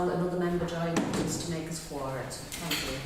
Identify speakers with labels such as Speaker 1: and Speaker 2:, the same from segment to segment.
Speaker 1: another member joined just to make us forward. Thank you.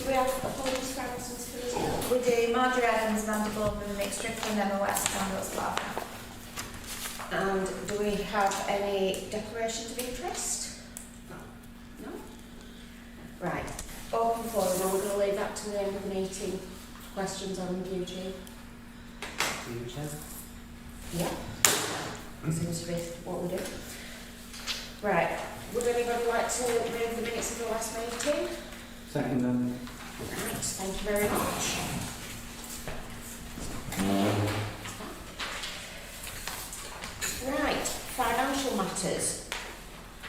Speaker 2: we have apologies for absence for this?
Speaker 3: We do. Marjorie Adams, Amanda Boardman, Nick Strickland, Emma West, Barnoldswick.
Speaker 2: And do we have any declarations of interest? No? Right. Open forum, and we're going to leave that to the end of the meeting. Questions on review, Chief? Yeah. Seems to be what we do. Right. Would anybody like to move the minutes of the last meeting?
Speaker 4: Second then.
Speaker 2: Right. Thank you very much. Right. Financial matters.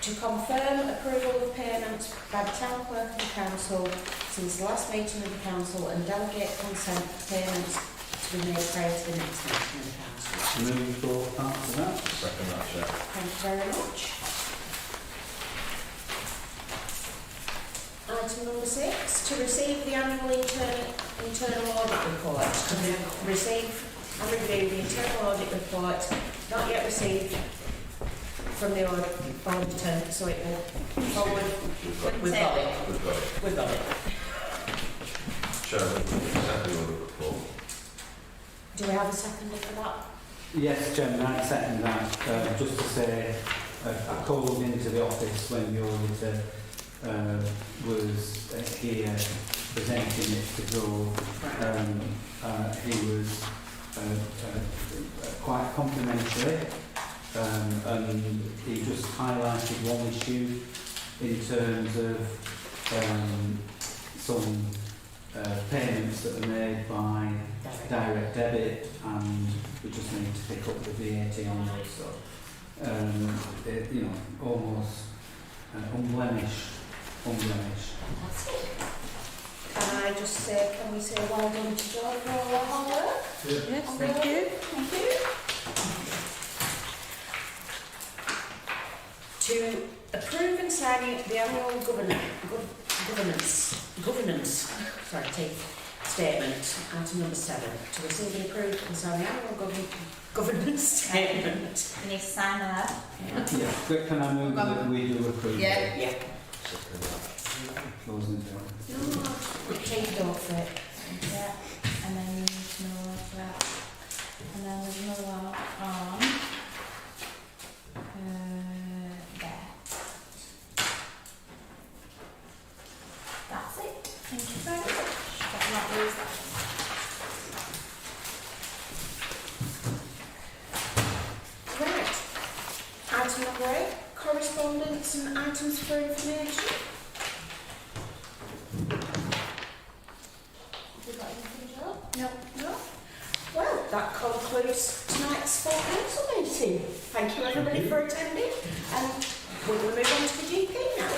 Speaker 2: To confirm approval of payments by the Town Clerk of the Council since the last meeting of the Council and delegate consent for payments to be made prior to the next meeting of the Council.
Speaker 4: Move for parts of that.
Speaker 5: Second that, Chair.
Speaker 2: Thank you very much. Item number 6, to receive the annual internal audit report. To receive and review the internal audit report not yet received from the auditor, so it will forward. We've got it.
Speaker 5: We've got it.
Speaker 2: We've got it.
Speaker 5: Chair, we accept the audit report.
Speaker 2: Do we have a seconder for that?
Speaker 4: Yes, Chairman, I second that. Just to say, I called into the office when the auditor was here presenting it to go. He was quite complimentary, and he just highlighted one issue in terms of some payments that are made by direct debit, and we just need to pick up the VAT on those. So, you know, almost unblemished.
Speaker 2: Fantastic. Can I just say, can we say well done to Joe for all our hard work?
Speaker 4: Yeah.
Speaker 3: Yes, thank you.
Speaker 2: Thank you. To approve and sign the annual governance statement, item number 7. To receive and approve and sign the annual governance statement.
Speaker 3: We need to sign that.
Speaker 4: Yeah. But can I move that we do approve?
Speaker 3: Yeah.
Speaker 2: Yeah.
Speaker 5: Second that.
Speaker 4: Close and down.
Speaker 2: No, take it off it.
Speaker 3: Yeah. And then you need to know that. And then there's another one on there. That's it. Thank you very much. Better not lose that.
Speaker 2: Right. Item number 8, correspondence and items for information. Have you got anything, Joe?
Speaker 3: No.
Speaker 2: No? Well, that concludes tonight's full council meeting. Thank you everybody for attending, and we're going to move on to the GP now.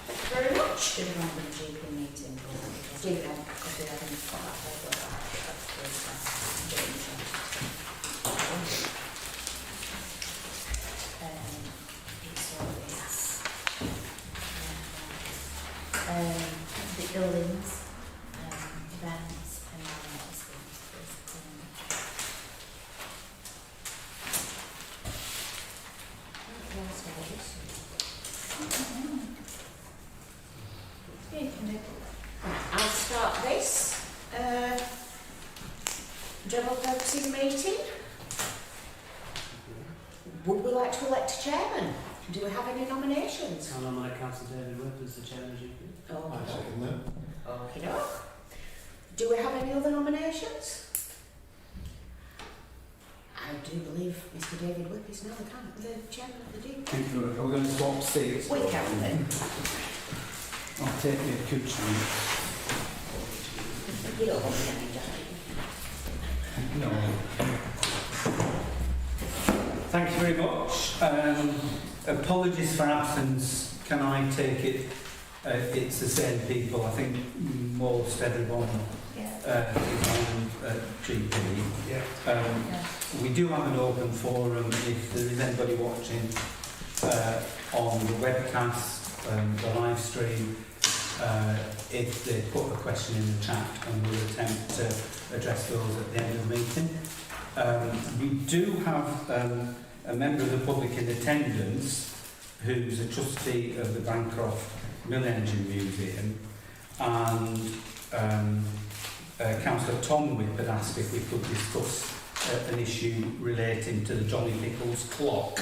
Speaker 2: Thank you very much.
Speaker 1: Should have run the GP meeting.
Speaker 2: Do that.
Speaker 1: Because we haven't got that paper back. It's all this. The buildings, events, and all that stuff.
Speaker 3: Yeah, you can do.
Speaker 2: I'll start this general purposes meeting. Would we like to elect a chairman? Do we have any nominations?
Speaker 6: I'll nominate Councillor David Webb as the chairman of GP.
Speaker 2: Oh,
Speaker 5: I second that.
Speaker 2: okay, no. Do we have any other nominations? I do believe Mr. David Whip is now the chairman of the GP.
Speaker 4: Thank you. Are we going to swap seats?
Speaker 2: We can then.
Speaker 4: I'll take the accoutrement.
Speaker 2: You don't want any,
Speaker 4: No. Thank you very much. Apologies for absence. Can I take it? It's the same people. I think most everyone is on GP.
Speaker 5: Yeah.
Speaker 4: We do have an open forum if there is anybody watching on the webcast, the live stream. If they put a question in the chat, and we'll attempt to address those at the end of the meeting. We do have a member of the public in attendance who's a trustee of the Bancroft Mill Engine Museum, and Councillor Tom Whip had asked if we could discuss an issue relating to the Johnny Pickles clock.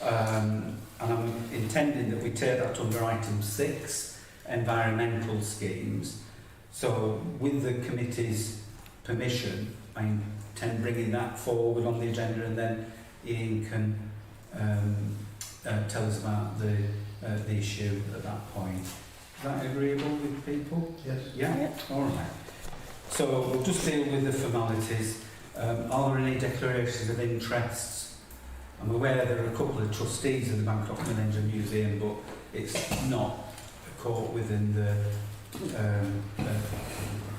Speaker 4: And I'm intending that we take that under item 6, environmental schemes. So with the committee's permission, I intend bringing that forward on the agenda, and then Ian can tell us about the issue at that point. Is that agreeable with people?
Speaker 6: Yes.
Speaker 4: Yeah? All right. So we'll just deal with the formalities. Are there any declarations of interests? I'm aware there are a couple of trustees of the Bancroft Mill Engine Museum, but it's not caught within the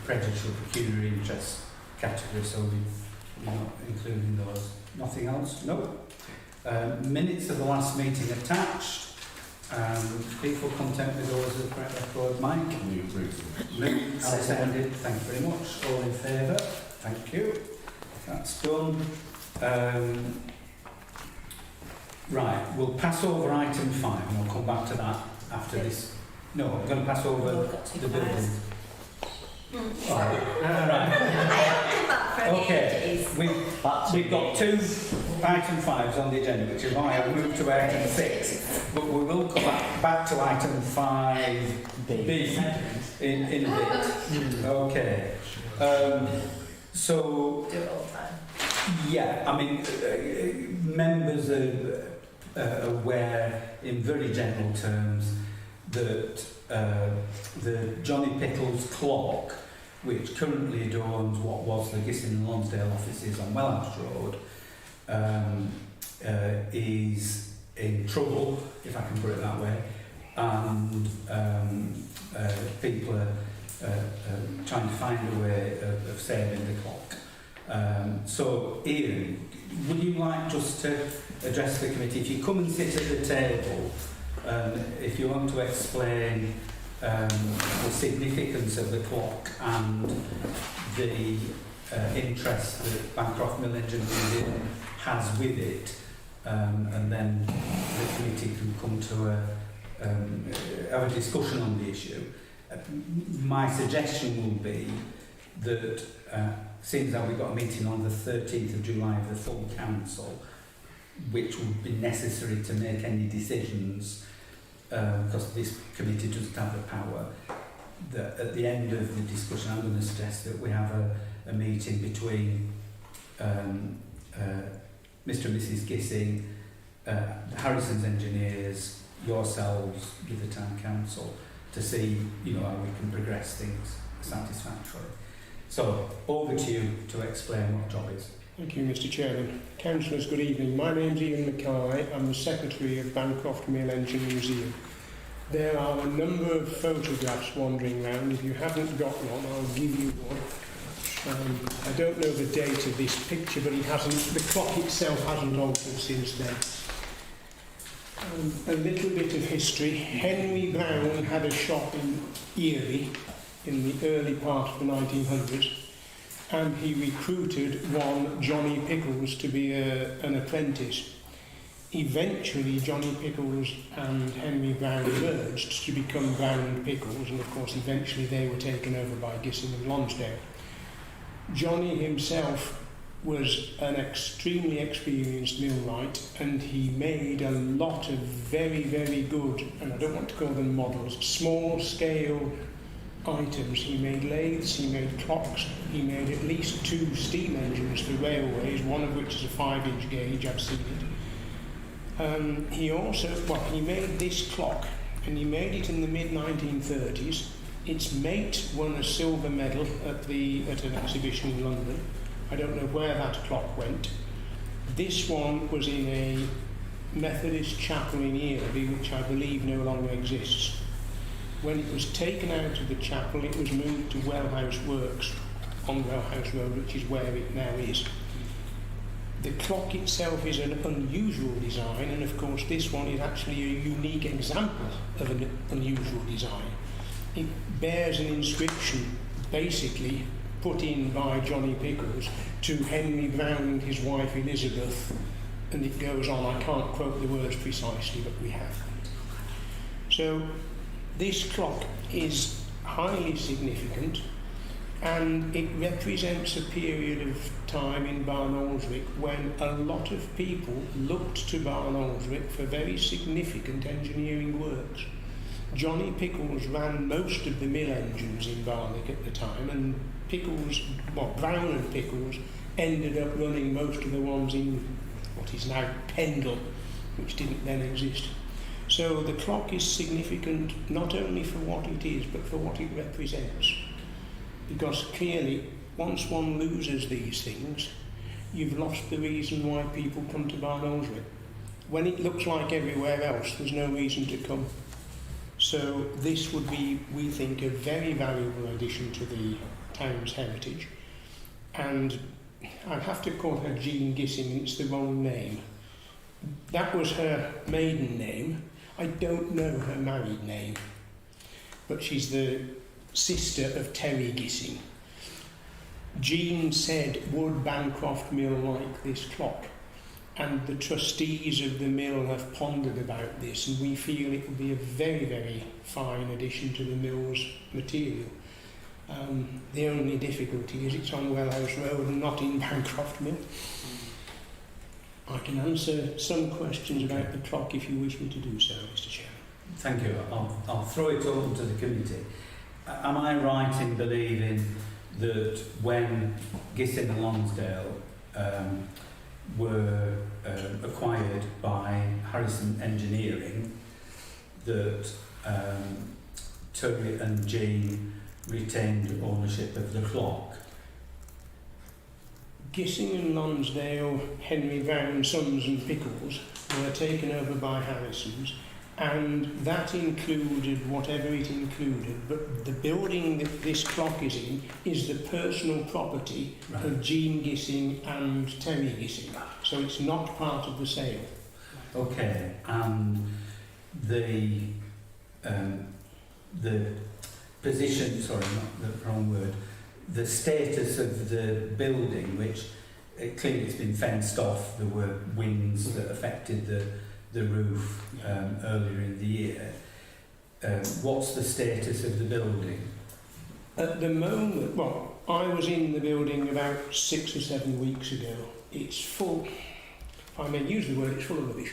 Speaker 4: predatory pecuniary interest category, so we're not including those. Nothing else? No. Minutes of the last meeting attached. People content with those of the correct record. Mike? Moved. Seconded. Thank you very much. All in favour? Thank you. That's done. Right, we'll pass over item 5 and we'll come back to that after this. No, I'm going to pass over the building. Right. Okay, we've got 2 item 5s on the agenda, which is why I moved to item 6. But we will come back to item 5B in a bit. Okay. So,
Speaker 2: Do it all the time.
Speaker 4: yeah, I mean, members are aware in very general terms that the Johnny Pickles clock, which currently adorns what was the Gisson and Lonsdale offices on Wellhouse Road, is in trouble, if I can put it that way, and people are trying to find a way of saving the clock. So, Ian, would you like just to address the committee? If you come and sit at the table, if you want to explain the significance of the clock and the interest that Bancroft Mill Engine Museum has with it, and then the committee can come to have a discussion on the issue. My suggestion will be that seems that we've got a meeting on the 13th of July of the full council, which would be necessary to make any decisions, because this committee doesn't have the power. That at the end of the discussion, I'm going to suggest that we have a meeting between Mr. and Mrs. Gissing, Harrison's engineers, yourselves with the town council, to see, you know, how we can progress things satisfactorily. So, over to you to explain what job is.
Speaker 7: Thank you, Mr. Chairman. Councillors, good evening. My name's Ian Mackay. I'm the Secretary of Bancroft Mill Engine Museum. There are a number of photographs wandering around. If you haven't got one, I'll give you one. I don't know the date of this picture, but the clock itself hasn't altered since then. A little bit of history. Henry Brown had a shop in Erie in the early part of the 1900s, and he recruited one Johnny Pickles to be an apprentice. Eventually, Johnny Pickles and Henry Brown merged to become Brown and Pickles, and of course eventually they were taken over by Gisson and Lonsdale. Johnny himself was an extremely experienced millwright, and he made a lot of very, very good, and I don't want to call them models, small-scale items. He made lathes, he made clocks, he made at least 2 steam engines for railways, one of which is a 5-inch gauge, I've seen it. He made this clock, and he made it in the mid-1930s. Its mate won a silver medal at an exhibition in London. I don't know where that clock went. This one was in a Methodist chapel in Erie, which I believe no longer exists. When it was taken out of the chapel, it was moved to Wellhouse Works on Wellhouse Road, which is where it now is. The clock itself is an unusual design, and of course this one is actually a unique example of an unusual design. It bears an inscription basically put in by Johnny Pickles to Henry Brown and his wife Elizabeth, and it goes on. I can't quote the words precisely, but we have. So this clock is highly significant, and it represents a period of time in Barnoldswick when a lot of people looked to Barnoldswick for very significant engineering works. Johnny Pickles ran most of the mill engines in Barwick at the time, and Brown and Pickles ended up running most of the ones in what is now Pendle, which didn't then exist. So the clock is significant not only for what it is, but for what it represents. Because clearly, once one loses these things, you've lost the reason why people come to Barnoldswick. When it looks like everywhere else, there's no reason to come. So this would be, we think, a very valuable addition to the town's heritage. And I'd have to call her Jean Gissing, it's the wrong name. That was her maiden name. I don't know her married name, but she's the sister of Terry Gissing. Jean said, would Bancroft Mill like this clock? And the trustees of the mill have pondered about this, and we feel it will be a very, very fine addition to the mill's material. The only difficulty is it's on Wellhouse Road and not in Bancroft Mill. I can answer some questions about the clock if you wish me to do so, Mr. Chairman.
Speaker 4: Thank you. I'll throw it over to the committee. Am I right in believing that when Gissing and Lonsdale were acquired by Harrison Engineering, that Terry and Jean retained ownership of the clock?
Speaker 7: Gissing and Lonsdale, Henry Brown, Sons and Pickles were taken over by Harrison's, and that included whatever it included, but the building that this clock is in is the personal property of Jean Gissing and Terry Gissing, so it's not part of the sale.
Speaker 4: Okay, and the position, sorry, not the wrong word, the status of the building, which clearly it's been fenced off. There were winds that affected the roof earlier in the year. What's the status of the building?
Speaker 7: At the moment, well, I was in the building about 6 or 7 weeks ago. It's full, if I may use the word, it's full of rubbish.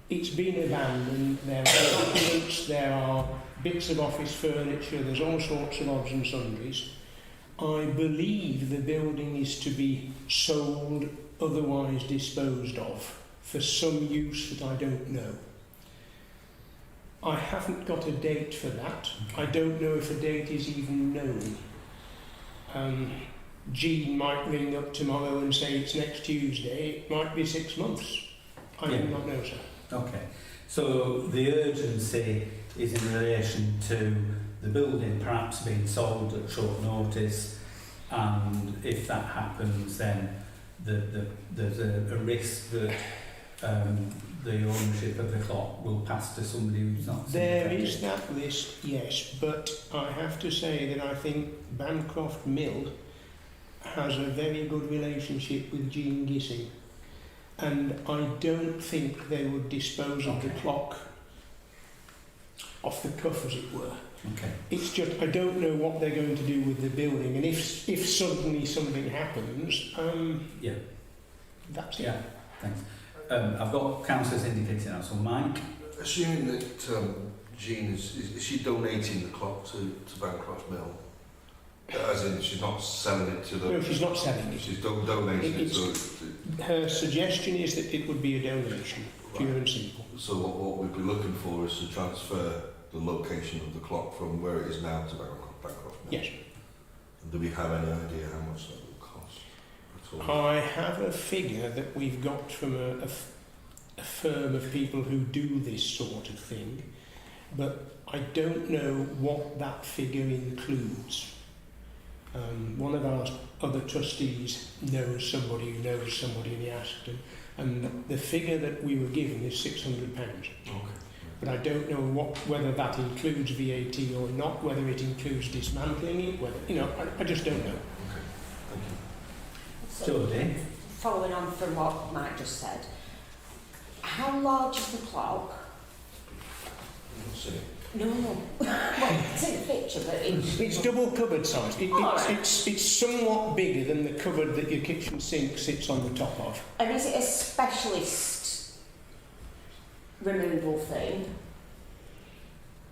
Speaker 7: It's been abandoned, there are documents, there are bits of office furniture, there's all sorts of odds and sundries. I believe the building is to be sold, otherwise disposed of, for some use that I don't know. I haven't got a date for that. I don't know if a date is even known. Jean might ring up tomorrow and say it's next Tuesday. It might be 6 months. I do not know, sir.
Speaker 4: Okay, so the urgency is in relation to the building perhaps being sold at short notice, and if that happens, then there's a risk that the ownership of the clock will pass to somebody who's not
Speaker 7: There is that risk, yes, but I have to say that I think Bancroft Mill has a very good relationship with Jean Gissing, and I don't think they would dispose of the clock off the cuff, as it were.
Speaker 4: Okay.
Speaker 7: It's just, I don't know what they're going to do with the building, and if suddenly something happens,
Speaker 4: Yeah.
Speaker 7: that's it.
Speaker 4: Yeah. Thanks. I've got councillors indicating now. So Mike.
Speaker 5: Assuming that Jean is she donating the clock to Bancroft Mill? As in, she's not selling it to the...
Speaker 7: No, she's not selling it.
Speaker 5: She's donating it to...
Speaker 7: Her suggestion is that it would be a donation, pure and simple.
Speaker 5: So what we'd be looking for is to transfer the location of the clock from where it is now to Bancroft Mill.
Speaker 7: Yes.
Speaker 5: And do we have any idea how much that will cost at all?
Speaker 7: I have a figure that we've got from a firm of people who do this sort of thing, but I don't know what that figure includes. One of our other trustees knows somebody who knows somebody, and he asked him, and the figure that we were given is £600.
Speaker 5: Okay.
Speaker 7: But I don't know whether that includes VAT or not, whether it includes dismantling it, whether, I just don't know.
Speaker 5: Okay. Thank you.
Speaker 4: Jodie.
Speaker 2: Following on from what Mike just said, how large is the clock?
Speaker 5: Let's see.
Speaker 2: No. Well, it's in the picture, but
Speaker 7: It's double cupboard size.
Speaker 2: Alright.
Speaker 7: It's somewhat bigger than the cupboard that your kitchen sink sits on the top of.
Speaker 2: And is it a specialist removal thing?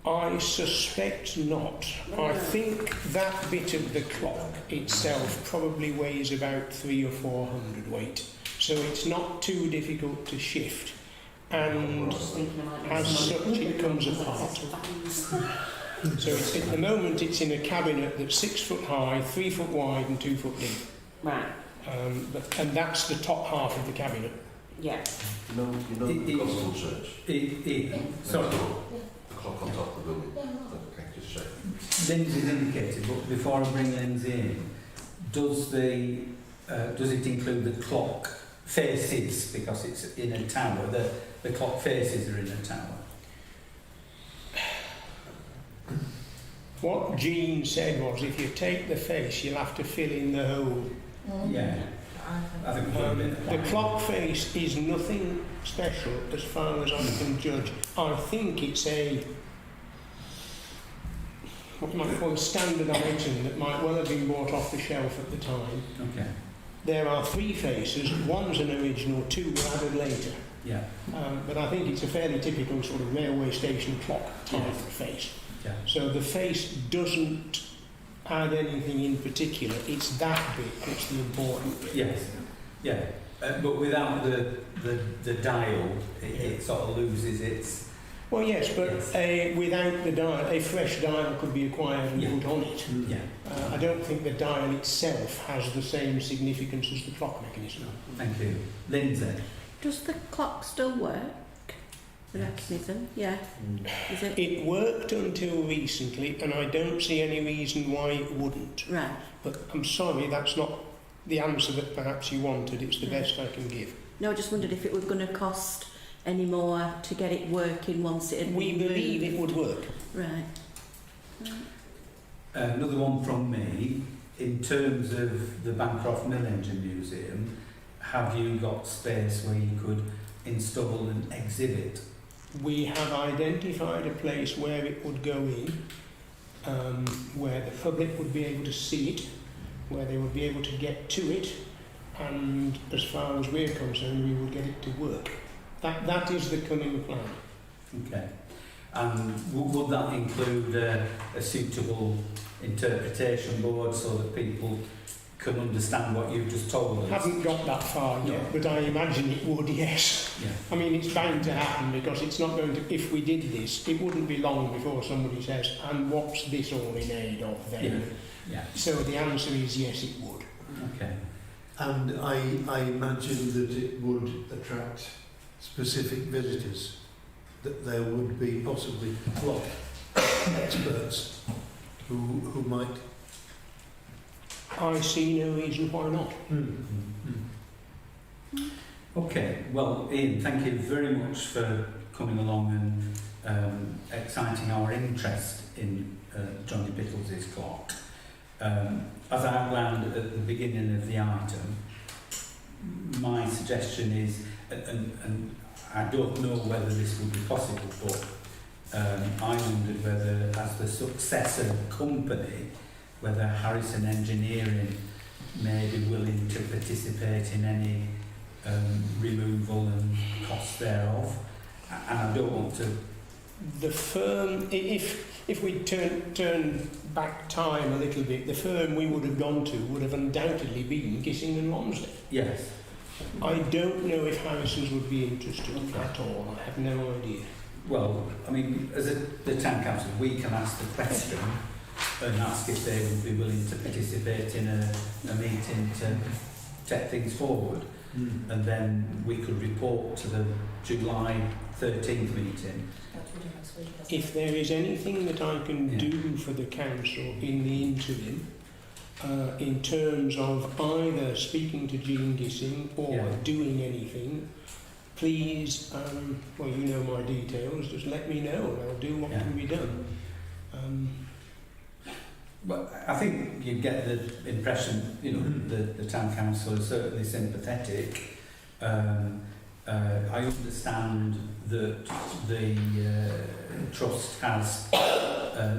Speaker 7: I suspect not. I think that bit of the clock itself probably weighs about 300 or 400 weight. So it's not too difficult to shift. And
Speaker 1: Just thinking about
Speaker 7: as such, it comes apart. So it's, at the moment, it's in a cabinet that's 6 foot high, 3 foot wide, and 2 foot deep.
Speaker 2: Right.
Speaker 7: And that's the top half of the cabinet.
Speaker 2: Yeah.
Speaker 5: You know the gospel church?
Speaker 4: Sorry,
Speaker 5: The clock on top of the building. Okay, just check.
Speaker 4: Lindsay's indicated, but before I bring Lindsay in, does it include the clock faces, because it's in a tower, the clock faces are in a tower?
Speaker 7: What Jean said was, if you take the face, you'll have to fill in the hole.
Speaker 4: Yeah, I think we've got a bit of
Speaker 7: The
Speaker 4: that.
Speaker 7: clock face is nothing special as far as I can judge. I think it's a, what you might call a standard item that might well have been bought off the shelf at the time.
Speaker 4: Okay,
Speaker 7: There are 3 faces, one's an original, 2 were added later.
Speaker 4: yeah,
Speaker 7: But I think it's a fairly typical sort of railway station clock type
Speaker 4: Yeah.
Speaker 7: face.
Speaker 4: yeah.
Speaker 7: So the face doesn't add anything in particular, it's that bit that's the important bit.
Speaker 4: Yes, yeah, but without the dial, it sort of loses its...
Speaker 7: Well, yes, but
Speaker 4: Yes.
Speaker 7: without the dial, a fresh dial could be acquired and
Speaker 4: Yeah.
Speaker 7: put on it.
Speaker 4: Yeah,
Speaker 7: I don't think the dial itself has the same significance as the clock mechanism.
Speaker 4: thank you. Lindsay?
Speaker 3: Does the clock still work? The mechanism? Yeah. Is it?
Speaker 7: It worked until recently, and I don't see any reason why it wouldn't.
Speaker 3: Right.
Speaker 7: But I'm sorry, that's not the answer that perhaps you wanted. It's the best I can give.
Speaker 3: No, I just wondered if it was going to cost any more to get it working once it had
Speaker 7: We
Speaker 3: been
Speaker 7: believe it
Speaker 3: moved.
Speaker 7: would work.
Speaker 3: Right.
Speaker 4: Another one from me. In terms of the Bancroft Mill Engine Museum, have you got space where you could install an exhibit?
Speaker 7: We have identified a place where it would go in, where the public would be able to see it, where they would be able to get to it, and as far as we're concerned, we will get it to work. That is the coming plan.
Speaker 4: Okay. And would that include a suitable interpretation board so that people can understand what you've just told us?
Speaker 7: Haven't got that far yet,
Speaker 4: No.
Speaker 7: but I imagine it would, yes.
Speaker 4: Yeah.
Speaker 7: I mean, it's bound to happen because it's not going to, if we did this, it wouldn't be long before somebody says, and what's this all in aid of then?
Speaker 4: Yeah.
Speaker 7: So the answer is yes, it would.
Speaker 4: Okay.
Speaker 8: And I imagine that it would attract specific visitors, that there would be possibly clock experts who might...
Speaker 7: I see no reason why not.
Speaker 4: Okay. Well, Ian, thank you very much for coming along and exciting our interest in Johnny Pickles' clock. As I outlined at the beginning of the item, my suggestion is, and I don't know whether this would be possible, but I wondered whether, as the successor company, whether Harrison Engineering may be willing to participate in any removal and cost thereof. And I don't want to...
Speaker 7: The firm, if we turn back time a little bit, the firm we would have gone to would have undoubtedly been Gissing and Lonsdale.
Speaker 4: Yes.
Speaker 7: I don't know if Harrison's would be interested at all. I have no idea.
Speaker 4: Well, I mean, as the town council, we can ask the question and ask if they would be willing to participate in a meeting to take things forward. And then we could report to the July 13th meeting.
Speaker 7: If there is anything that I can
Speaker 4: Yeah.
Speaker 7: do for the council in the interim, in terms of either speaking to Jean Gissing or
Speaker 4: Yeah.
Speaker 7: doing anything, please, well, you know my details, just let me know and I'll do what
Speaker 4: Yeah.
Speaker 7: can be done.
Speaker 4: Well, I think you get the impression, you know, the town council is certainly sympathetic, and I understand that the trust has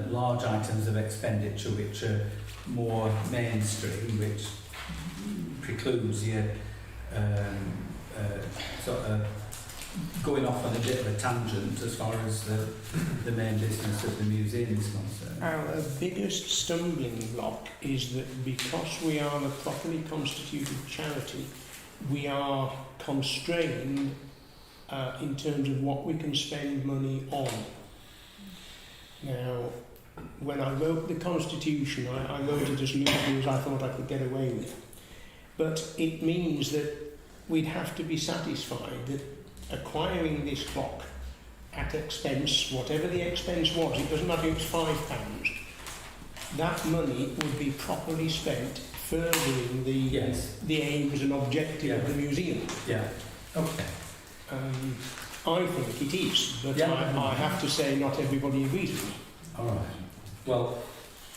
Speaker 4: large items of expenditure which are more mainstream, which precludes you sort of going off on a bit of a tangent as far as the main business of the museum is concerned.
Speaker 7: Our biggest stumbling block is that because we are a properly constituted charity, we are constrained in terms of what we can spend money on. Now, when I wrote the Constitution, I wrote it as loosely as I thought I could get away with. But it means that we'd have to be satisfied that acquiring this clock at expense, whatever the expense was, it doesn't matter if it's £5, that money would be properly spent furthering the aims and objective of the museum.
Speaker 4: Yeah. Okay.
Speaker 7: I think it is, but I have to say not everybody agrees with me.
Speaker 4: All right. Well,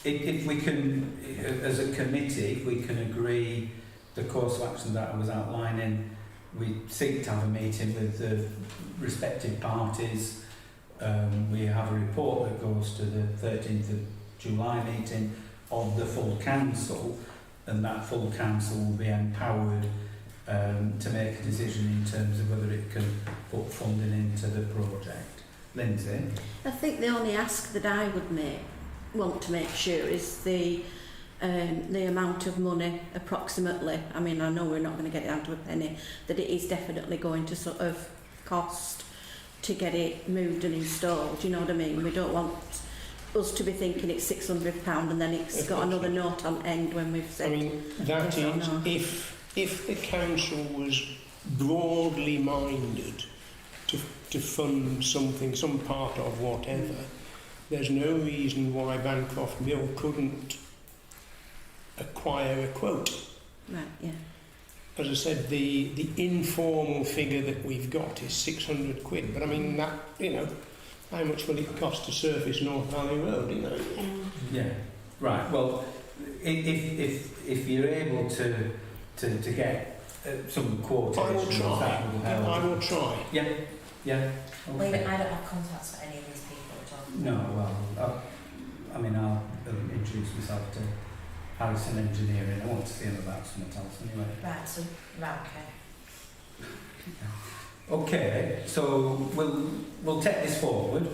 Speaker 4: if we can, as a committee, if we can agree the course of action that I was outlining, we seek to have a meeting with the respective parties. We have a report that goes to the 13th of July meeting of the full council, and that full council will be empowered to make a decision in terms of whether it can put funding into the project. Lindsay?
Speaker 9: I think the only ask that I would want to make sure is the amount of money approximately. I mean, I know we're not going to get it down to a penny, that it is definitely going to sort of cost to get it moved and installed. Do you know what I mean? We don't want us to be thinking it's £600 and then it's got another note on end when we've said.
Speaker 7: I mean, that is, if the council was broadly minded to fund something, some part of whatever, there's no reason why Bancroft Mill couldn't acquire a quote.
Speaker 9: Right, yeah.
Speaker 7: As I said, the informal figure that we've got is £600, but I mean that, how much will it cost to surface North Valley Road,
Speaker 4: Yeah. Right. Well, if you're able to get some quotations,
Speaker 7: I will try.
Speaker 4: Yeah. Yeah.
Speaker 3: Well,
Speaker 4: Okay.
Speaker 3: I don't have contacts for any of these people at all.
Speaker 4: No. Well, I'll introduce myself to Harrison Engineering. I want to see him about something else anyway.
Speaker 3: Right, okay.
Speaker 4: Okay, so we'll take this forward.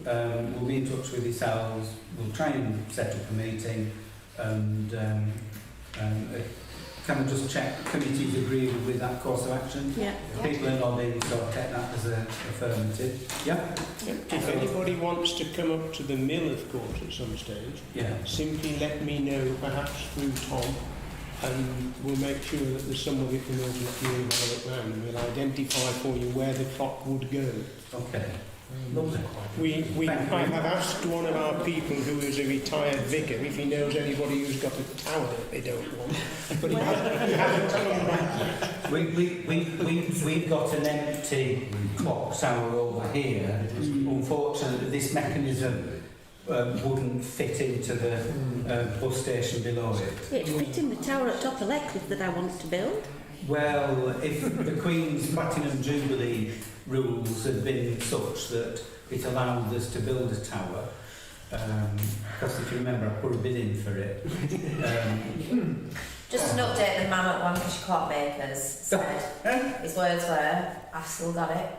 Speaker 4: We'll be in touch with yourselves. We'll try and set up a meeting, and can I just check committees agree with that course of action?
Speaker 9: Yeah.
Speaker 4: People are nodding, so I'll take that as an affirmative. Yeah.
Speaker 7: If anybody wants to come up to the mill, of course, at some stage, simply let me know, perhaps through Tom, and we'll make sure that there's somebody at the mill to let you have a look round, and we'll identify for you where the clock would go.
Speaker 4: Okay.
Speaker 7: I have asked one of our people who is a retired vicar if he knows anybody who's got a tower that they don't want, but he hasn't come back yet.
Speaker 4: We've got an empty clock tower over here. Unfortunately, this mechanism wouldn't fit into the bus station below it.
Speaker 9: It'd fit in the tower at top of Leckliffe that I want to build.
Speaker 4: Well, if the Queen's Platinum Jubilee rules had been such that it allowed us to build a tower, because if you remember, I put a bid in for it.
Speaker 3: Just an update, the man at Lancashire Clockmakers said, his words were, I've still got it,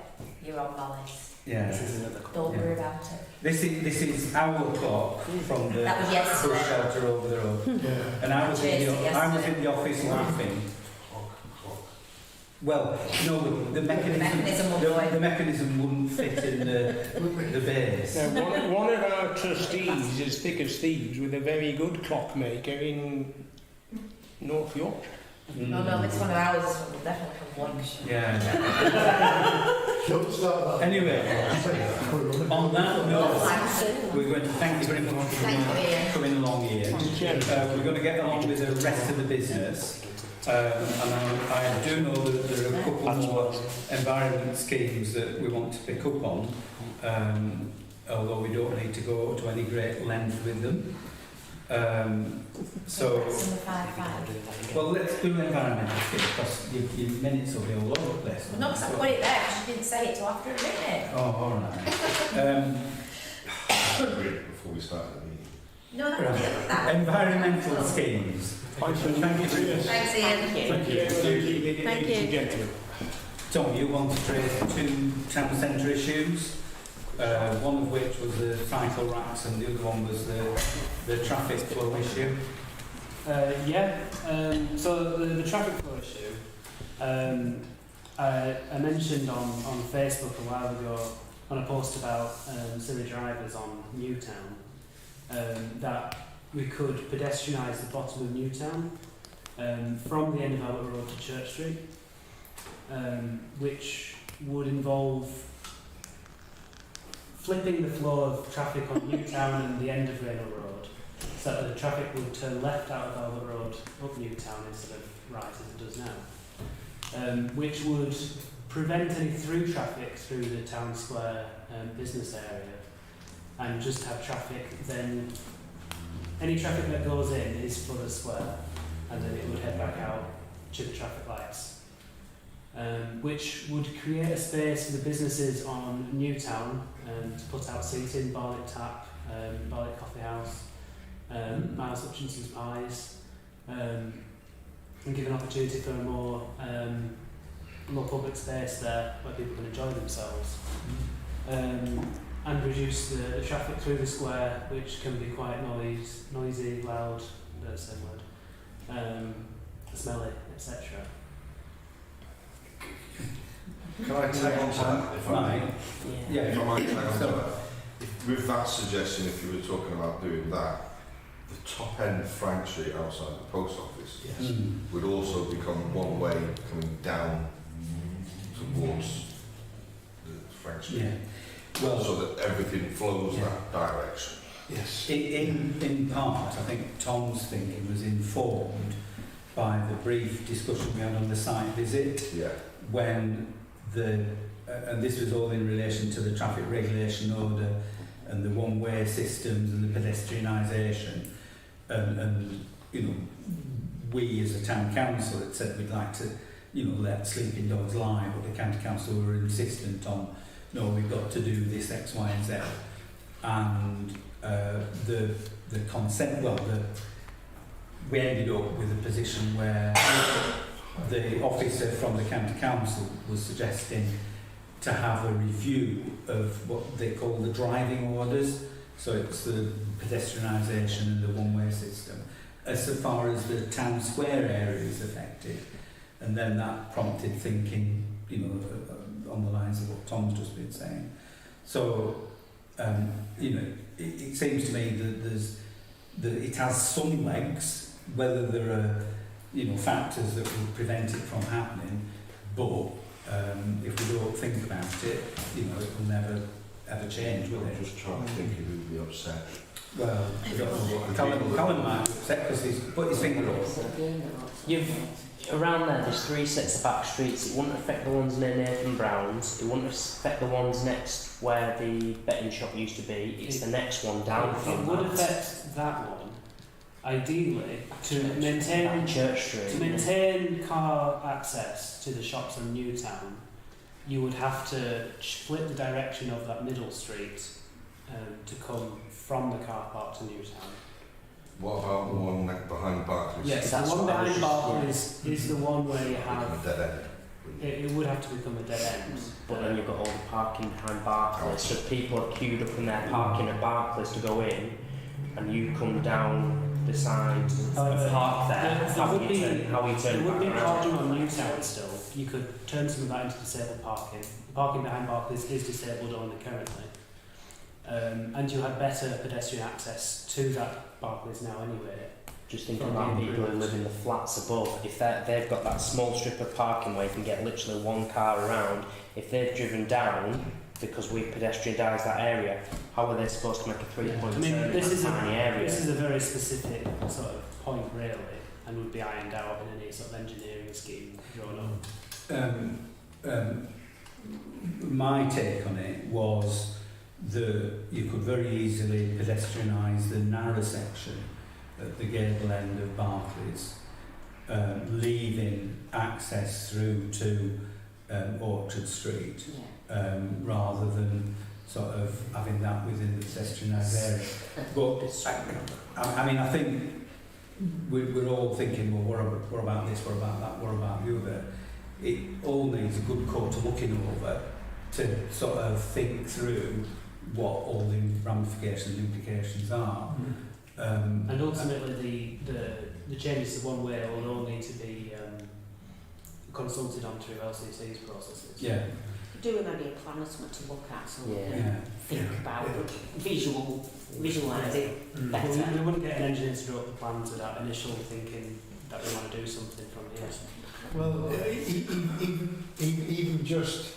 Speaker 3: you're on my list.
Speaker 4: Yeah.
Speaker 3: Don't worry about it.
Speaker 4: This is our clock from the
Speaker 3: That was yesterday.
Speaker 4: bus shelter over the road. And I was in the office laughing. Well, no, the mechanism wouldn't fit in the base.
Speaker 7: Now, one of our trustees is thick as thieves with a very good clockmaker in North Yorkshire.
Speaker 3: No, it's one of ours, we'll definitely have Lancashire.
Speaker 4: Yeah.
Speaker 8: Don't start that.
Speaker 4: Anyway, on that note, we're going to thank you very much for coming along here. We're going to get along with the rest of the business. And I do know that there are a couple more environment schemes that we want to pick up on, although we don't need to go to any great length with them. So,
Speaker 3: That's number 5.
Speaker 4: well, let's do environmental skills because your minutes will be all over the place.
Speaker 3: No, because I put it there because you didn't say it till after a minute.
Speaker 4: Oh, all right.
Speaker 5: Before we start the meeting.
Speaker 3: No, that
Speaker 4: Right.
Speaker 3: was that.
Speaker 4: Environmental schemes.
Speaker 7: Thank you very much.
Speaker 3: Thanks, Ian.
Speaker 7: Thank you.
Speaker 9: Thank you.
Speaker 7: Ladies and gentlemen.
Speaker 4: Tom, you want to raise 2 town centre issues, one of which was the cycle racks and the other one was the traffic flow issue.
Speaker 6: So the traffic flow issue, I mentioned on Facebook a while ago on a post about silly drivers on Newtown that we could pedestrianise the bottom of Newtown from the end of Albert Road to Church Street, which would involve flipping the flow of traffic on Newtown and the end of Raynor Road, so that the traffic would turn left out of Albert Road up Newtown instead of right as it does now, which would prevent any through traffic through the town square business area, and just have traffic then, any traffic that goes in is for the square, and then it would head back out to the traffic lights, which would create a space for the businesses on Newtown to put out seating, Barlick Tap, Barlick Coffee House, Miles Hutchinson's Pies, and give an opportunity for a more public space there where people can enjoy themselves, and reduce the traffic through the square, which can be quite noisy, loud, the same word, smelly, etc.
Speaker 5: Can I tag on to that? If I may?
Speaker 4: Right. Yeah.
Speaker 5: If I might tag on to
Speaker 4: So-
Speaker 5: that. With that suggestion, if you were talking about doing that, the top end of Frank Street outside the post office would also become one way coming down towards the Frank Street.
Speaker 4: Yeah. Well,
Speaker 5: So that everything flows that direction.
Speaker 8: Yes.
Speaker 4: in part, I think Tom's thinking was informed by the brief discussion we had on the site visit
Speaker 5: Yeah.
Speaker 4: when and this was all in relation to the traffic regulation order and the one-way systems and the pedestrianisation, and you know, we as a town council had said we'd like to, you know, let sleeping dogs lie, but the county council were insistent on, no, we've got to do this X, Y, and Z, and the consent, we ended up with a position where the officer from the county council was suggesting to have a review of what they call the driving orders, so it's the pedestrianisation and the one-way system, as far as the town square area is affected. And then that prompted thinking, you know, on the lines of what Tom's just been saying. So, you know, it seems to me that it has some legs, whether there are, you know, factors that will prevent it from happening, but if we don't think about it, you know, it will never ever change, will
Speaker 5: I'm
Speaker 4: it?
Speaker 5: just trying to think who'd be upset.
Speaker 4: Well, I don't know what Colin might be upset because he's put his finger up.
Speaker 10: Around there's 3 sets of back streets. It wouldn't affect the ones near Nathan Brown's. It wouldn't affect the ones next where the betting shop used to be. It's the next one down
Speaker 6: It
Speaker 10: from
Speaker 6: would
Speaker 10: that.
Speaker 6: affect that one, ideally, to maintain
Speaker 10: That Church Street.
Speaker 6: to maintain car access to the shops on Newtown. You would have to split the direction of that middle street to come from the car park to Newtown.
Speaker 5: What about the one behind Barclays?
Speaker 6: Yes,
Speaker 10: That's
Speaker 6: the one
Speaker 10: what I was
Speaker 6: behind
Speaker 10: just-
Speaker 6: Barclays is the one where you
Speaker 5: Become
Speaker 6: have.
Speaker 5: a dead end.
Speaker 6: It would have to become a dead end.
Speaker 10: But then you've got all the parking behind Barclays. So people are queued up in their parking at Barclays to go in, and you come down the side
Speaker 6: However,
Speaker 10: park there.
Speaker 6: there
Speaker 10: How
Speaker 6: would
Speaker 10: you
Speaker 6: be-
Speaker 10: turn
Speaker 6: There would be
Speaker 10: back around.
Speaker 6: parking on Newtown still. You could turn some of that into disabled parking. The parking behind Barclays is disabled only currently. And you have better pedestrian access to that Barclays now anyway.
Speaker 10: Just thinking about people who live in the flats above. If they've got that small strip of parking where you can get literally one car around, if they've driven down because we've pedestrianised that area, how are they supposed to make a three-point
Speaker 6: I mean,
Speaker 10: turn in
Speaker 6: this
Speaker 10: that
Speaker 6: is
Speaker 10: tiny area?
Speaker 6: This is a very specific sort of point really, and would be ironed out in any sort of engineering scheme drawn up.
Speaker 4: My take on it was that you could very easily pedestrianise the narrow section at the gable end of Barclays, leaving access through to Orchard Street, rather than sort of having that within the pedestrianised area. But I mean, I think we're all thinking, well, what about this, what about that, what about the other? It all needs a good court of looking over to sort of think through what all the ramifications and implications are.
Speaker 6: And ultimately, the changes to one way will all need to be consulted on through LCC's processes.
Speaker 4: Yeah.
Speaker 1: Do an idea plan or something to look at, so we
Speaker 10: Yeah.
Speaker 1: can think about visualise it better.
Speaker 6: Well, we wouldn't get an engineer to draw up the plan to that initial thinking that we want to do something from here.
Speaker 8: Well, even just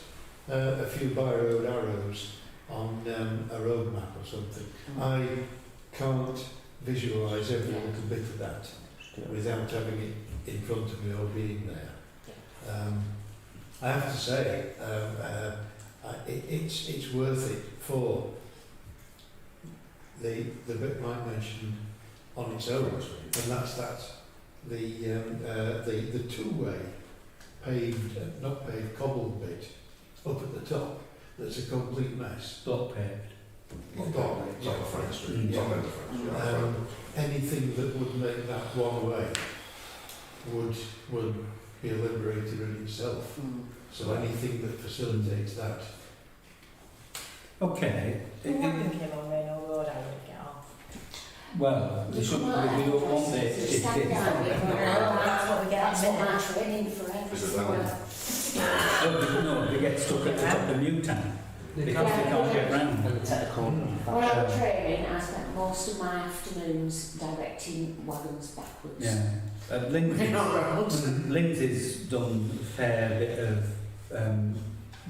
Speaker 8: a few by-road arrows on a road map or something, I can't visualise every little bit of that without having it in front of me or being there. I have to say, it's worth it for the bit Mike mentioned on its own, and that's the two-way paved, not paved, cobbled bit up at the top. That's a complete mess.
Speaker 4: Block paved.
Speaker 5: Top of Frank Street.
Speaker 8: Yeah.
Speaker 5: Top end of Frank Street.
Speaker 8: Anything that would make that one way would be a liberator in itself. So anything that facilitates that.
Speaker 4: Okay.
Speaker 3: Who wouldn't came on Raynor Road, I would get off.
Speaker 4: Well, we don't want it.
Speaker 3: That's what we get.
Speaker 1: That's what I'm training for
Speaker 5: Is it that one?
Speaker 4: No, they get stuck at the top of Newtown because they can't get round.
Speaker 10: And the technical
Speaker 1: When I was training, I spent most of my afternoons directing wagons backwards.
Speaker 4: Yeah. Lindsay's done a fair bit of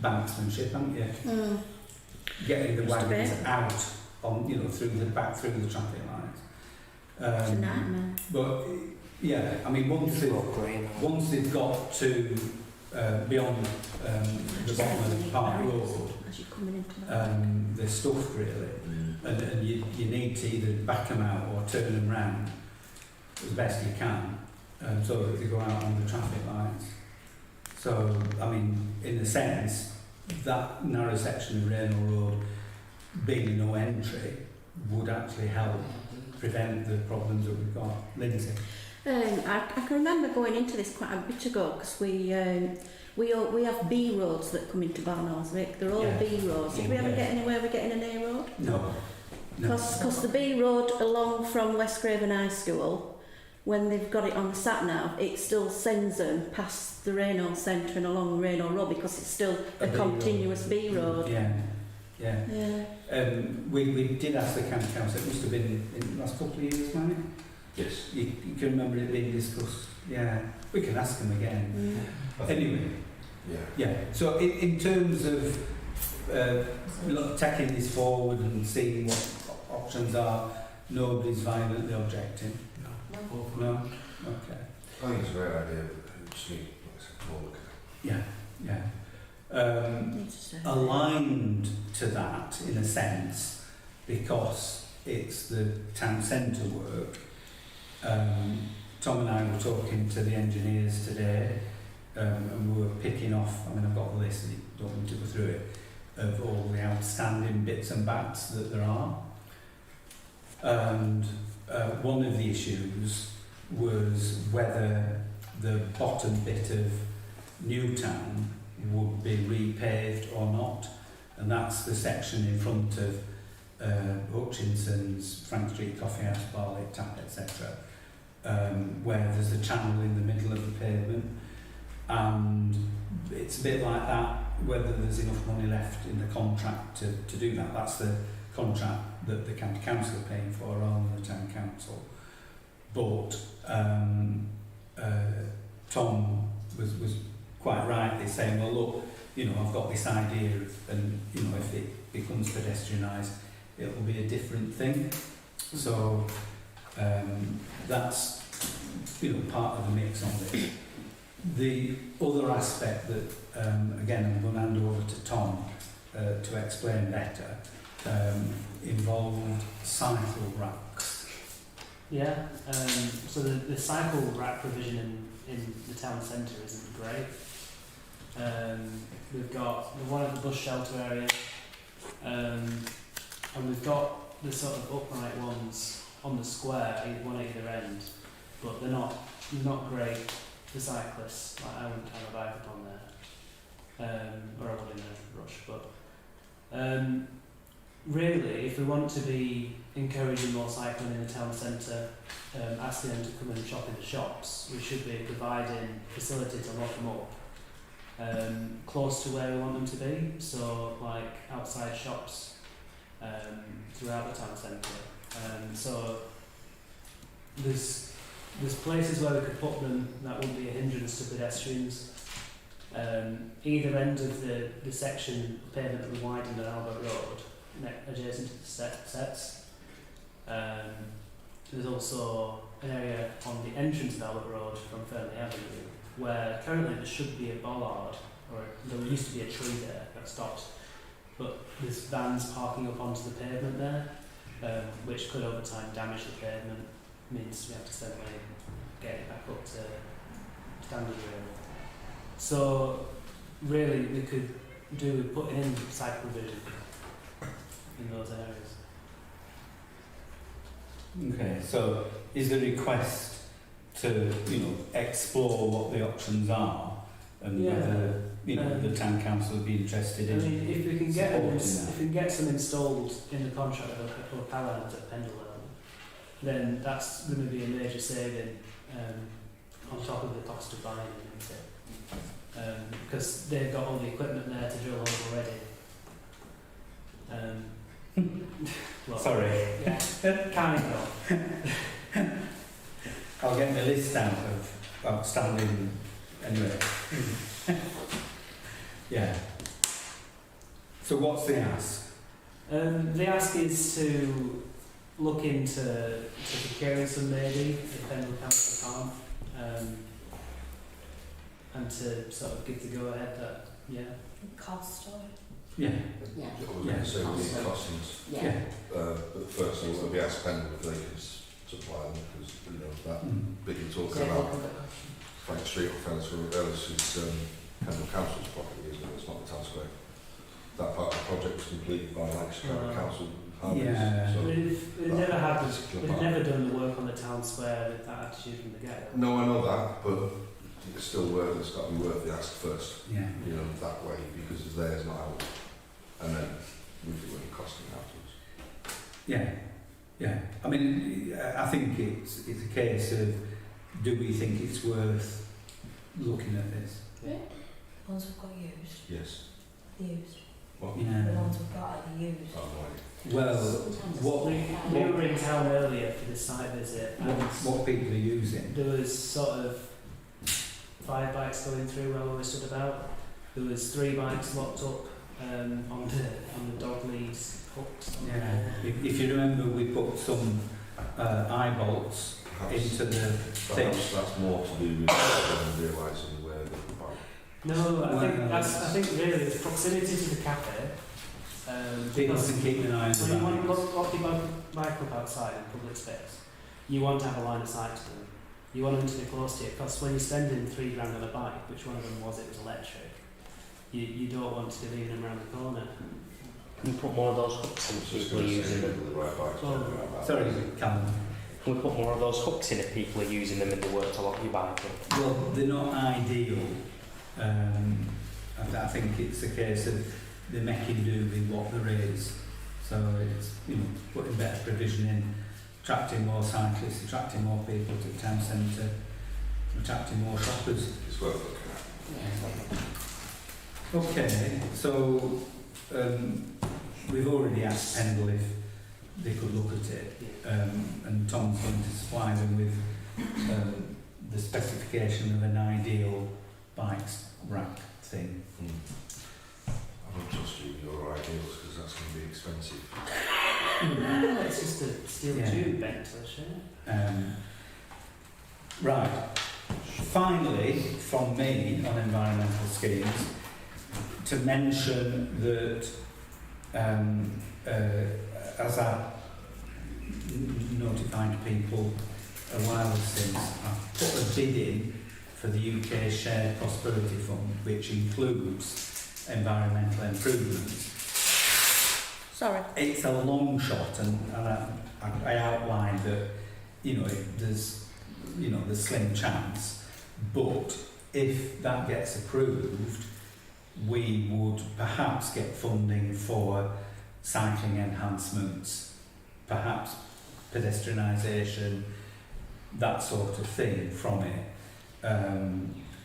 Speaker 4: banksmanship, haven't you? Getting the wagons out on, through the traffic lights.
Speaker 9: It's a nightmare.
Speaker 4: But yeah, I mean, once they've got to beyond the bottom of Park Road,
Speaker 9: As you're coming into that.
Speaker 4: they're stuffed really, and you need to either back them out or turn them round as best you can, so that they go out on the traffic lights. So, I mean, in a sense, that narrow section of Raynor Road being a no entry would actually help prevent the problems that we've got. Lindsay?
Speaker 9: I can remember going into this quite a bit ago because we have B roads that come into Barnoldswick. They're all B roads. Did we ever get anywhere with getting an A road?
Speaker 4: No.
Speaker 9: Because the B road along from West Craven High School, when they've got it on the sat nav, it still sends them past the Raynor Centre and along Raynor Road because it's still a continuous B road.
Speaker 4: Yeah. We did ask the county council. It must have been in the last couple of years, wasn't it?
Speaker 5: Yes.
Speaker 4: You can remember it being discussed. Yeah, we can ask them again. Anyway, yeah. So in terms of taking this forward and seeing what options are, nobody's violently objecting. No. Okay.
Speaker 5: I think it's a great idea, but just need to look at it.
Speaker 4: Yeah. Aligned to that in a sense, because it's the town centre work. Tom and I were talking to the engineers today, and we were picking off, I mean, I've got a list, and I don't want to go through it, of all the outstanding bits and bats that there are. And one of the issues was whether the bottom bit of Newtown would be repaved or not, and that's the section in front of Hutchinson's, Frank Street Coffee House, Barley Tap, etc., where there's a channel in the middle of the pavement, and it's a bit like that, whether there's enough money left in the contract to do that. That's the contract that the county council are paying for rather than the town council. But Tom was quite rightly saying, well, look, I've got this idea and if it becomes pedestrianised, it'll be a different thing. So that's part of the mix on this. The other aspect that again I'm going to hand over to Tom to explain better involved cycle racks.
Speaker 6: Yeah. So the cycle rack provision in the town centre isn't great. We've got the one at the bus shelter area, and we've got the sort of upright ones on the square, one at either end, but they're not great for cyclists. Like, I wouldn't have a bike up on there, or I would in a rush. But really, if we want to be encouraging more cycling in the town centre, asking them to come and shop in the shops, we should be providing facility to lock them up close to where we want them to be. So, like outside shops throughout the town centre. So there's places where we could put them that wouldn't be a hindrance to pedestrians. Either end of the section of pavement that we widened on Albert Road, adjacent to the sets. There's also an area on the entrance of Albert Road from Fernley Avenue where currently there should be a bollard, or there used to be a tree there that stopped, but there's vans parking up onto the pavement there, which could over time damage the pavement, means we have to spend money getting it back up to standard really. So really we could do with putting in cycle provision in those areas.
Speaker 4: Okay, so is the request to, explore what the options are and whether, the town council would be interested in
Speaker 6: if we can get
Speaker 4: supporting that?
Speaker 6: if we can get some installed in the contract of a power line at Pendleton, then that's going to be a major saving on top of the cost of buying it, isn't it? Because they've got all the equipment there to drill holes already. Well,
Speaker 4: Sorry.
Speaker 6: Yeah, kind of.
Speaker 4: I'll get the list out of outstanding, anyway. Yeah. So what's the ask?
Speaker 6: The ask is to look into procuring some maybe, if Pendle Council can't, and to sort of give the go-ahead that,
Speaker 3: Cost or?
Speaker 4: Yeah.
Speaker 1: Yeah.
Speaker 5: I was going to say we need costings,
Speaker 1: Yeah.
Speaker 5: but first of all, it'll be asked Pendle if they can supply them, because that bit you're talking about, Frank Street or Fence or Ellis is Pendle Council's property, isn't it? It's not the town square. That part of the project was completed by Lancashire Council.
Speaker 4: Yeah.
Speaker 5: So
Speaker 6: we've never had this, we've never done the work on the town square with that attitude from the get-go.
Speaker 5: no, I know that, but it's still worth. It's got to be worth the ask first.
Speaker 4: Yeah.
Speaker 5: That way, because it's theirs now, and then we do any costing afterwards.
Speaker 4: Yeah. Yeah. I mean, I think it's a case of, do we think it's worth looking at this?
Speaker 3: The ones we've got used.
Speaker 5: Yes.
Speaker 3: Used.
Speaker 5: What?
Speaker 3: The
Speaker 4: Yeah.
Speaker 3: ones we've got are the used.
Speaker 5: Oh, right.
Speaker 4: Well, what
Speaker 6: We were in town earlier for this site visit, and
Speaker 4: what people are using?
Speaker 6: there was sort of 5 bikes going through where we stood about. There was 3 bikes locked up on the dog leads hooks.
Speaker 4: Yeah. If you remember, we put some eye bolts into the thing.
Speaker 5: That's more to do with them realising where they can buy.
Speaker 6: No, I think really it's proximity to the cafe.
Speaker 4: People
Speaker 6: Because
Speaker 4: can keep an eye on
Speaker 6: when you want to
Speaker 4: the
Speaker 6: lock your bike up outside in public space, you want to have a line of sight to them. You want them to be close to you, because when you're spending $3 grand on a bike, which one of them was, it was electric, you don't want to be leaving them around the corner.
Speaker 10: Can we put more of those hooks in if people are using them?
Speaker 5: The right bikes.
Speaker 6: Well,
Speaker 4: Sorry, Callum.
Speaker 10: Can we put more of those hooks in if people are using them in the work to lock your bike up?
Speaker 4: Well, they're not ideal. I think it's a case of they're making do with what there is. So it's putting better provision in, attracting more cyclists, attracting more people to the town centre, attracting more shoppers.
Speaker 5: It's worth looking at.
Speaker 4: Okay, so we've already asked Pendle if they could look at it, and Tom's going to supply them with the specification of an ideal bikes rack thing.
Speaker 5: I don't trust you with your ideals, because that's going to be expensive.
Speaker 6: no, it's just a steel
Speaker 4: Yeah.
Speaker 6: tube bent to the shape.
Speaker 4: Right. Finally, from me on environmental schemes, to mention that as I notified people a while since. I've put a bid in for the UK Shared Prosperity Fund, which includes environmental improvements.
Speaker 9: Sorry.
Speaker 4: It's a long shot, and I outlined that, there's slim chance, but if that gets approved, we would perhaps get funding for cycling enhancements, perhaps pedestrianisation, that sort of thing from it.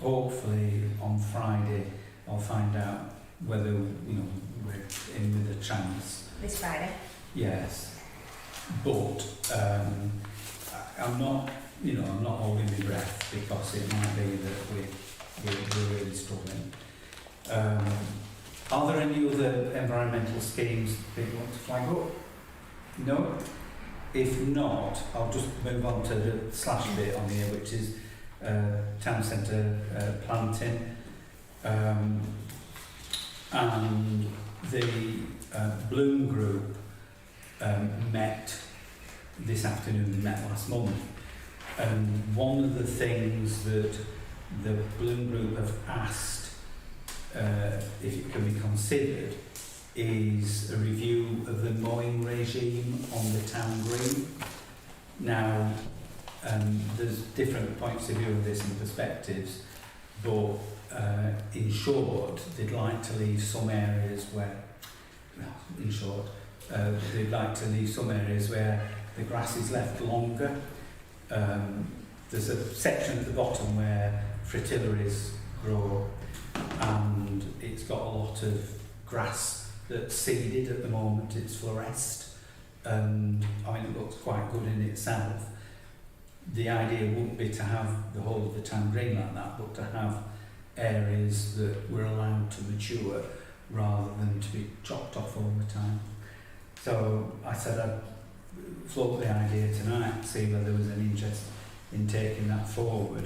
Speaker 4: Hopefully on Friday I'll find out whether we're in with a chance.
Speaker 3: This Friday.
Speaker 4: Yes, but I'm not holding my breath, because it might be that we're really struggling. Are there any other environmental schemes people want to flag up? No? If not, I'll just move on to the slash bit on here, which is town centre planting. And the Bloom Group met this afternoon, met last month. And one of the things that the Bloom Group have asked if it can be considered is a review of the mowing regime on the town green. Now, there's different points of view of this and perspectives, but in short, they'd like to leave some areas where, they'd like to leave some areas where the grass is left longer. There's a section at the bottom where fritillaries grow, and it's got a lot of grass that's seeded at the moment. It's fluoresced, and it looks quite good in itself. The idea wouldn't be to have the whole of the town green like that, but to have areas that were allowed to mature rather than to be chopped off all the time. So I said I'd float the idea tonight, see whether there was any interest in taking that forward,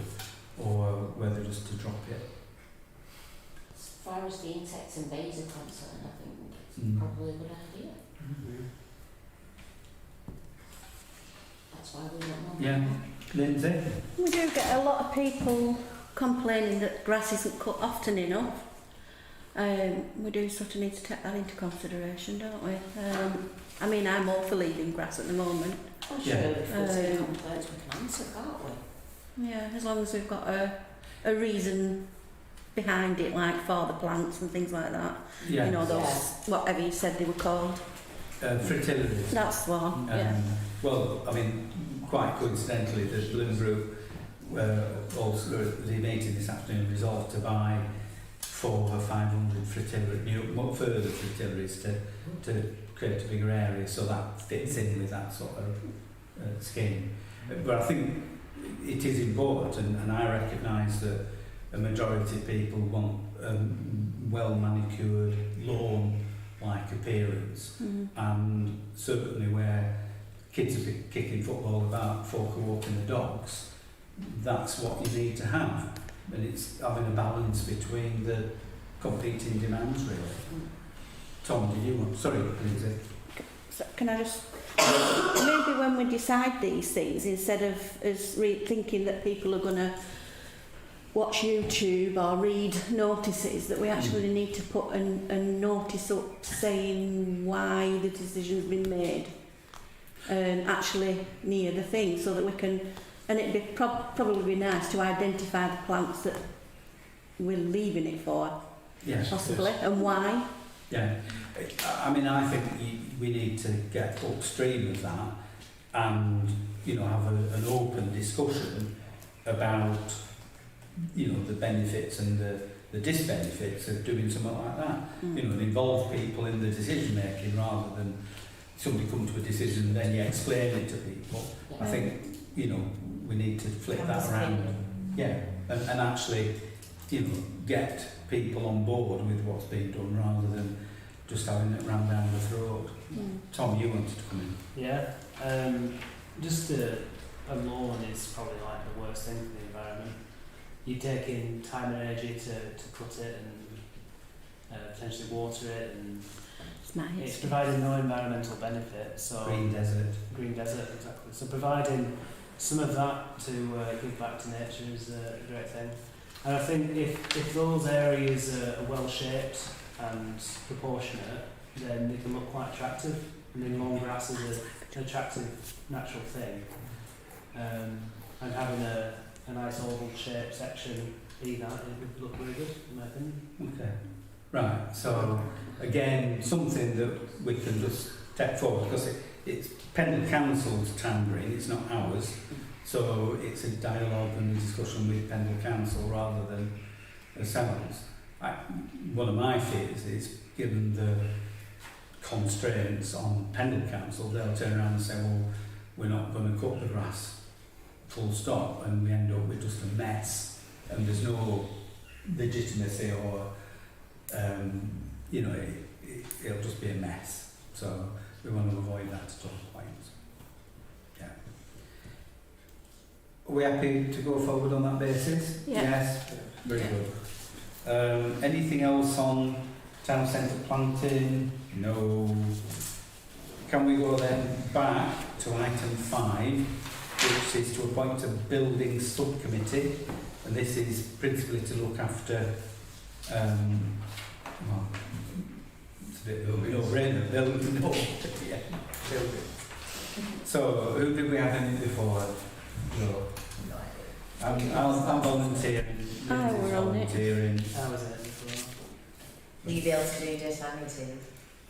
Speaker 4: or whether just to drop it.
Speaker 1: As far as the insects and bees are concerned, I think it's probably a good idea. That's why we want more.
Speaker 4: Yeah, Lindsay?
Speaker 9: We do get a lot of people complaining that grass isn't cut often enough. We do sort of need to take that into consideration, don't we? I'm all for leaving grass at the moment.
Speaker 1: I'm sure if there's any complaints we can answer, can't we?
Speaker 9: Yeah, as long as we've got a reason behind it, like for the plants and things like that.
Speaker 4: Yeah.
Speaker 9: Those, whatever you said they were called.
Speaker 4: Fritillaries.
Speaker 9: That's one, yeah.
Speaker 4: Well, quite coincidentally, the Bloom Group also, they meeting this afternoon, resolved to buy 400 or 500 further fritillaries to create a bigger area, so that fits in with that sort of scheme. But I think it is important, and I recognise that a majority of people want well manicured lawn-like appearance, and certainly where kids are kicking football about, folk are walking the dogs, that's what you need to have. And it's having a balance between the competing demands, really. Tom, did you want? Sorry, Lindsay.
Speaker 9: So can I just... maybe when we decide these things, instead of us thinking that people are going to watch YouTube or read notices, that we actually need to put a notice up saying why the decision's been made, and actually near the thing, so that we can... And it'd be probably be nice to identify the plants that we're leaving it for,
Speaker 4: Yes,
Speaker 9: possibly, and why.
Speaker 4: Yeah, I think we need to get upstream of that, and have an open discussion about the benefits and the disbenefits of doing something like that. And involve people in the decision making rather than somebody come to a decision and then you explain it to people. I think we need to flip that around. Yeah, and actually get people on board with what's being done rather than just having it rammed down the throat. Tom, you wanted to come in.
Speaker 6: Yeah, just a lawn is probably like the worst thing for the environment. You take in time and energy to cut it and potentially water it, and
Speaker 9: It's my
Speaker 6: It's
Speaker 9: history.
Speaker 6: providing no environmental benefit, so
Speaker 4: Green desert.
Speaker 6: green desert, exactly. So providing some of that to give back to nature is a great thing. And I think if those areas are well shaped and proportionate, then they can look quite attractive. I mean, long grass is an attractive natural thing. And having a nice oval shaped section either, it would look really good, in my opinion.
Speaker 4: Okay. Right, so again, something that we can just take forward, because it's Pendle Council's town green, it's not ours, so it's a dialogue and a discussion with Pendle Council rather than ourselves. One of my fears is, given the constraints on Pendle Council, they'll turn around and say, well, we're not going to cut the grass, full stop, and we end up with just a mess, and there's no legitimacy or it'll just be a mess. So we want to avoid that at all points. Yeah. Are we happy to go forward on that basis?
Speaker 9: Yeah.
Speaker 4: Yes. Very good. Anything else on town centre planting? No. Can we go then back to item 5, which is to appoint a building subcommittee, and this is principally to look after well, it's a bit of a no-brainer, building. So, who did we have in it before? No. I'm volunteering.
Speaker 9: Oh, we're on it.
Speaker 4: volunteering
Speaker 6: How was it before?
Speaker 3: Will you be able to do daytime meetings?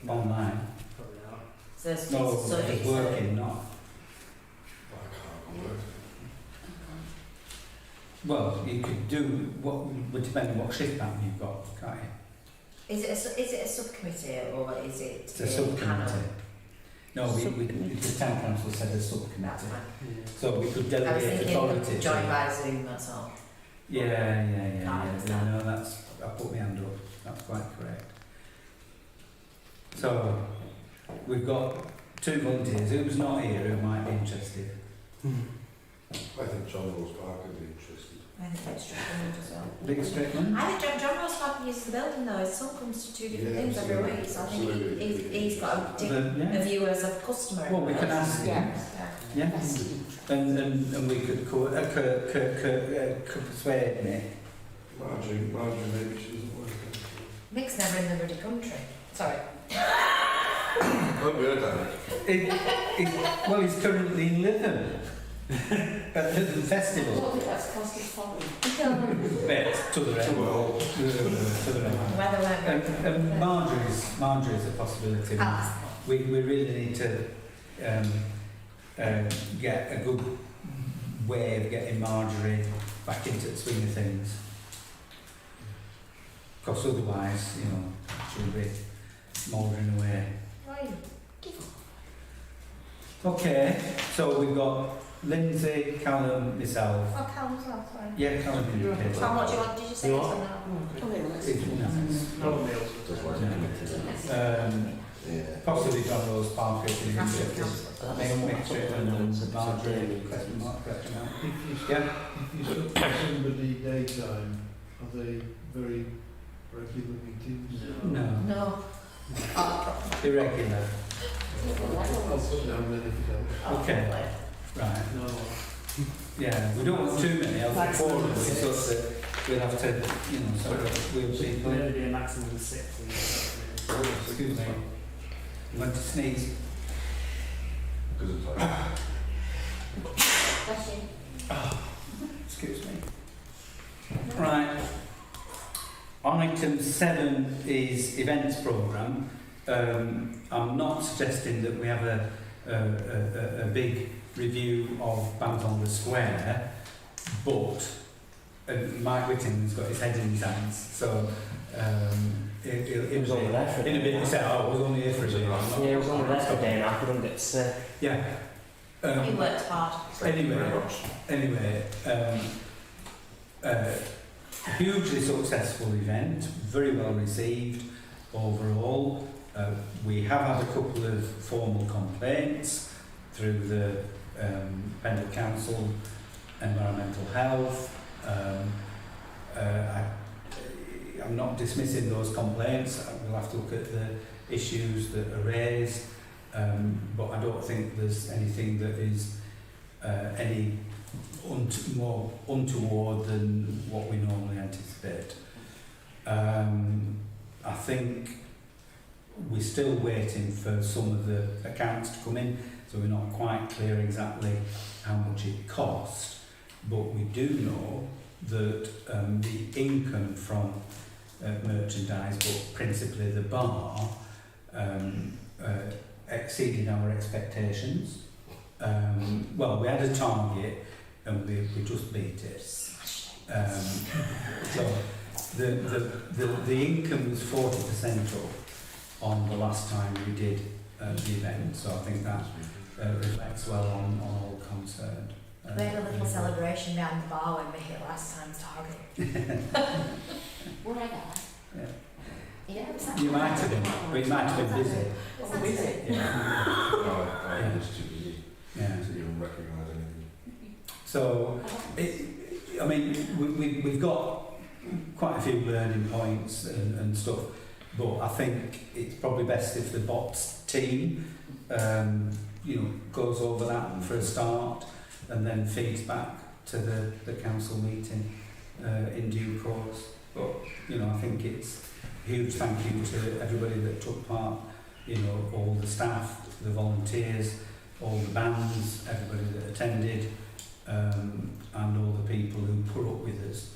Speaker 4: online.
Speaker 6: Probably not.
Speaker 3: So it's
Speaker 4: No,
Speaker 3: so
Speaker 4: it's working, not.
Speaker 5: I can't work.
Speaker 4: Well, you could do what would depend on what shift pattern you've got, can't you?
Speaker 3: Is it a subcommittee or is it
Speaker 4: It's a subcommittee. No, the town council said a
Speaker 3: That's
Speaker 4: subcommittee.
Speaker 3: fine.
Speaker 6: Yeah.
Speaker 4: So we could
Speaker 3: I was
Speaker 4: delegate
Speaker 3: thinking
Speaker 4: authority.
Speaker 3: join by Zoom, that's all.
Speaker 4: Yeah.
Speaker 3: understand.
Speaker 4: No, I put my hand up. That's quite correct. So we've got 2 volunteers. Who's not here who might be interested?
Speaker 5: I think John Rose Park would be interested.
Speaker 3: I think it's Strickland as well.
Speaker 4: Big Strickland?
Speaker 3: I think John Ross Park uses the building though. His son comes to 2 different
Speaker 5: Yeah,
Speaker 3: things every
Speaker 5: absolutely,
Speaker 3: week, so I think
Speaker 5: absolutely.
Speaker 3: he's got a view as a customer.
Speaker 4: Well, we can ask him.
Speaker 3: Yeah.
Speaker 4: Yeah. And we could persuade me.
Speaker 5: Marjorie, maybe she doesn't work.
Speaker 3: Mick's never in the bloody country. Sorry.
Speaker 5: I've heard that.
Speaker 4: Well, he's currently in Lytham. At the Lytham
Speaker 1: I
Speaker 4: Festival.
Speaker 1: don't think that's cost us foreign.
Speaker 4: But to the end.
Speaker 5: Well.
Speaker 4: To the end.
Speaker 3: Weather went
Speaker 4: And Marjorie's a possibility. We really need to get a good way of getting Marjorie back into the swing of things. Because otherwise, she'll be mouldering away. Okay, so we've got Lindsay, Callum, myself.
Speaker 3: Oh, Callum's off, sorry.
Speaker 4: Yeah, Callum indicated.
Speaker 3: How much do you want? Did you say
Speaker 6: You
Speaker 3: it's
Speaker 6: what?
Speaker 3: an hour?
Speaker 4: It's nice.
Speaker 6: Probably also.
Speaker 4: Possibly John Rose Parker if he's interested. Make Strickland and Marjorie, question mark. Yeah?
Speaker 8: If you look at somebody daytime, are they very regular meetings?
Speaker 4: No.
Speaker 3: No.
Speaker 4: Irregular.
Speaker 8: I'll put down then if you don't.
Speaker 4: Okay. Right.
Speaker 6: No.
Speaker 4: Yeah, we don't want too many, I'll think 4 of us, it's just that we'll have to, sort of wheel people.
Speaker 6: Maybe be a maximum of 6.
Speaker 4: Excuse me. You want to sneeze?
Speaker 5: Because it's like,
Speaker 1: Bless you.
Speaker 4: Excuse me. Right. Item 7 is events programme. I'm not suggesting that we have a big review of Bancroft Square, but Mike Whitting's got his head in his hands, so
Speaker 10: It was only there for a
Speaker 4: in a
Speaker 10: day.
Speaker 4: bit he said, I was only here for a day.
Speaker 10: Yeah, it was only there for a day and I couldn't get to say.
Speaker 4: Yeah.
Speaker 3: He worked hard.
Speaker 4: Anyway, hugely successful event, very well received overall. We have had a couple of formal complaints through the Pendle Council, Environmental Health. I I'm not dismissing those complaints. We'll have to look at the issues that are raised, but I don't think there's anything that is any more untoward than what we normally anticipate. I think we're still waiting for some of the accounts to come in, so we're not quite clear exactly how much it costs, but we do know that the income from merchandise, but principally the bar, exceeded our expectations. Well, we had a target and we just beat it. So the income was 40% up on the last time we did the event, so I think that reflects well on all concerned.
Speaker 3: We had a little celebration down the bar when we hit last time's target.
Speaker 1: Were I there?
Speaker 4: Yeah.
Speaker 3: Yeah, it was that.
Speaker 4: You might have been, but you might have been busy.
Speaker 1: Was I busy?
Speaker 4: Yeah.
Speaker 5: I was too busy
Speaker 4: Yeah.
Speaker 5: to even recognise anything.
Speaker 4: So, I mean, we've got quite a few learning points and stuff, but I think it's probably best if the bots team, goes over that for a start and then feeds back to the council meeting in due course. But, I think it's a huge thank you to everybody that took part, all the staff, the volunteers, all the bands, everybody that attended, and all the people who put up with us,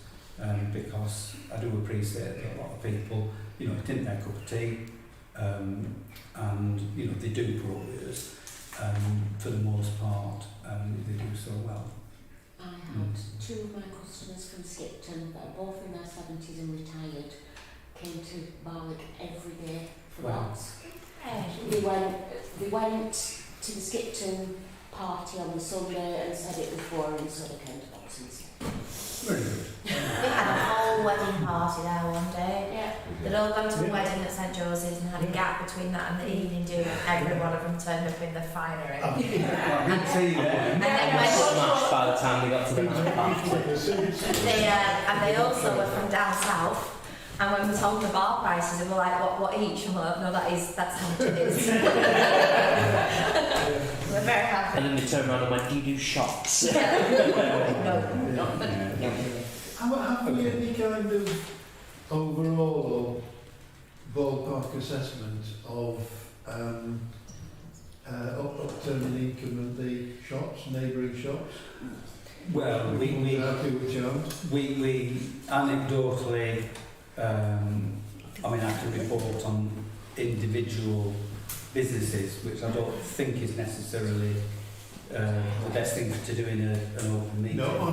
Speaker 4: because I do appreciate that a lot of people, it didn't their cup of tea, and, they do put up with us, for the most part, they do so well.
Speaker 1: I had two of my customers from Skipton that are both in their 70s and retired, came to Barwick every day for
Speaker 4: Wow.
Speaker 1: bots. They went to the Skipton party on the Sunday and said it was boring, so they came to bots instead.
Speaker 4: Very good.
Speaker 3: We had a whole wedding party there one day.
Speaker 1: Yeah.
Speaker 3: They'd all gone to a wedding at St George's and had a gap between that and the evening do, and every one of them turned up in the finery.
Speaker 4: I didn't see you there.
Speaker 3: And then
Speaker 10: And
Speaker 3: when
Speaker 10: smashed by the time we got to the night party.
Speaker 3: they also were from down south. And when we told them the bar prices, they were like, what each? And we're like, no, that's how much it is. We're very happy.
Speaker 10: And then they turned around and went, do you do shots?
Speaker 3: No.
Speaker 8: Have we any kind of overall or ballpark assessment of upturning income of the shops, neighbouring shops?
Speaker 4: Well, we
Speaker 8: Happy with charms?
Speaker 4: we anecdotally, I can report on individual businesses, which I don't think is necessarily the best thing to do in an open meeting.
Speaker 8: No.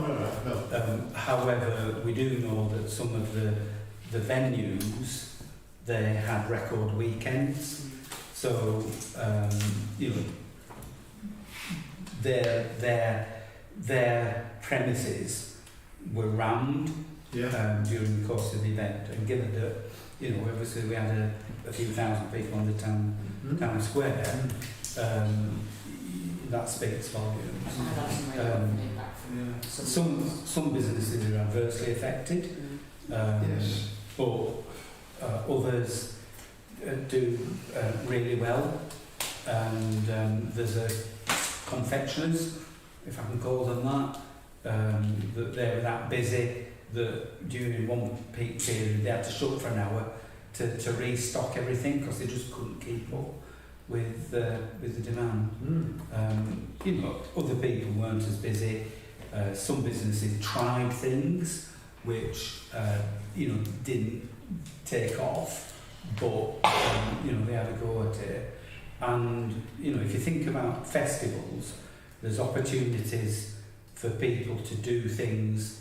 Speaker 4: However, we do know that some of the venues, they had record weekends, so their premises were rammed during the course of the event, and given that obviously we had a few thousand people on the town square, that speaks volumes.
Speaker 1: I got some really good feedback from
Speaker 4: Some businesses are adversely affected,
Speaker 8: Yes.
Speaker 4: but others do really well, and there's a confectioners, if I can call them that they were that busy that during one peak period they had to shut for an hour to restock everything because they just couldn't keep up with the demand. Other people weren't as busy. Some businesses tried things which didn't take off, but they had a go at it. And if you think about festivals, there's opportunities for people to do things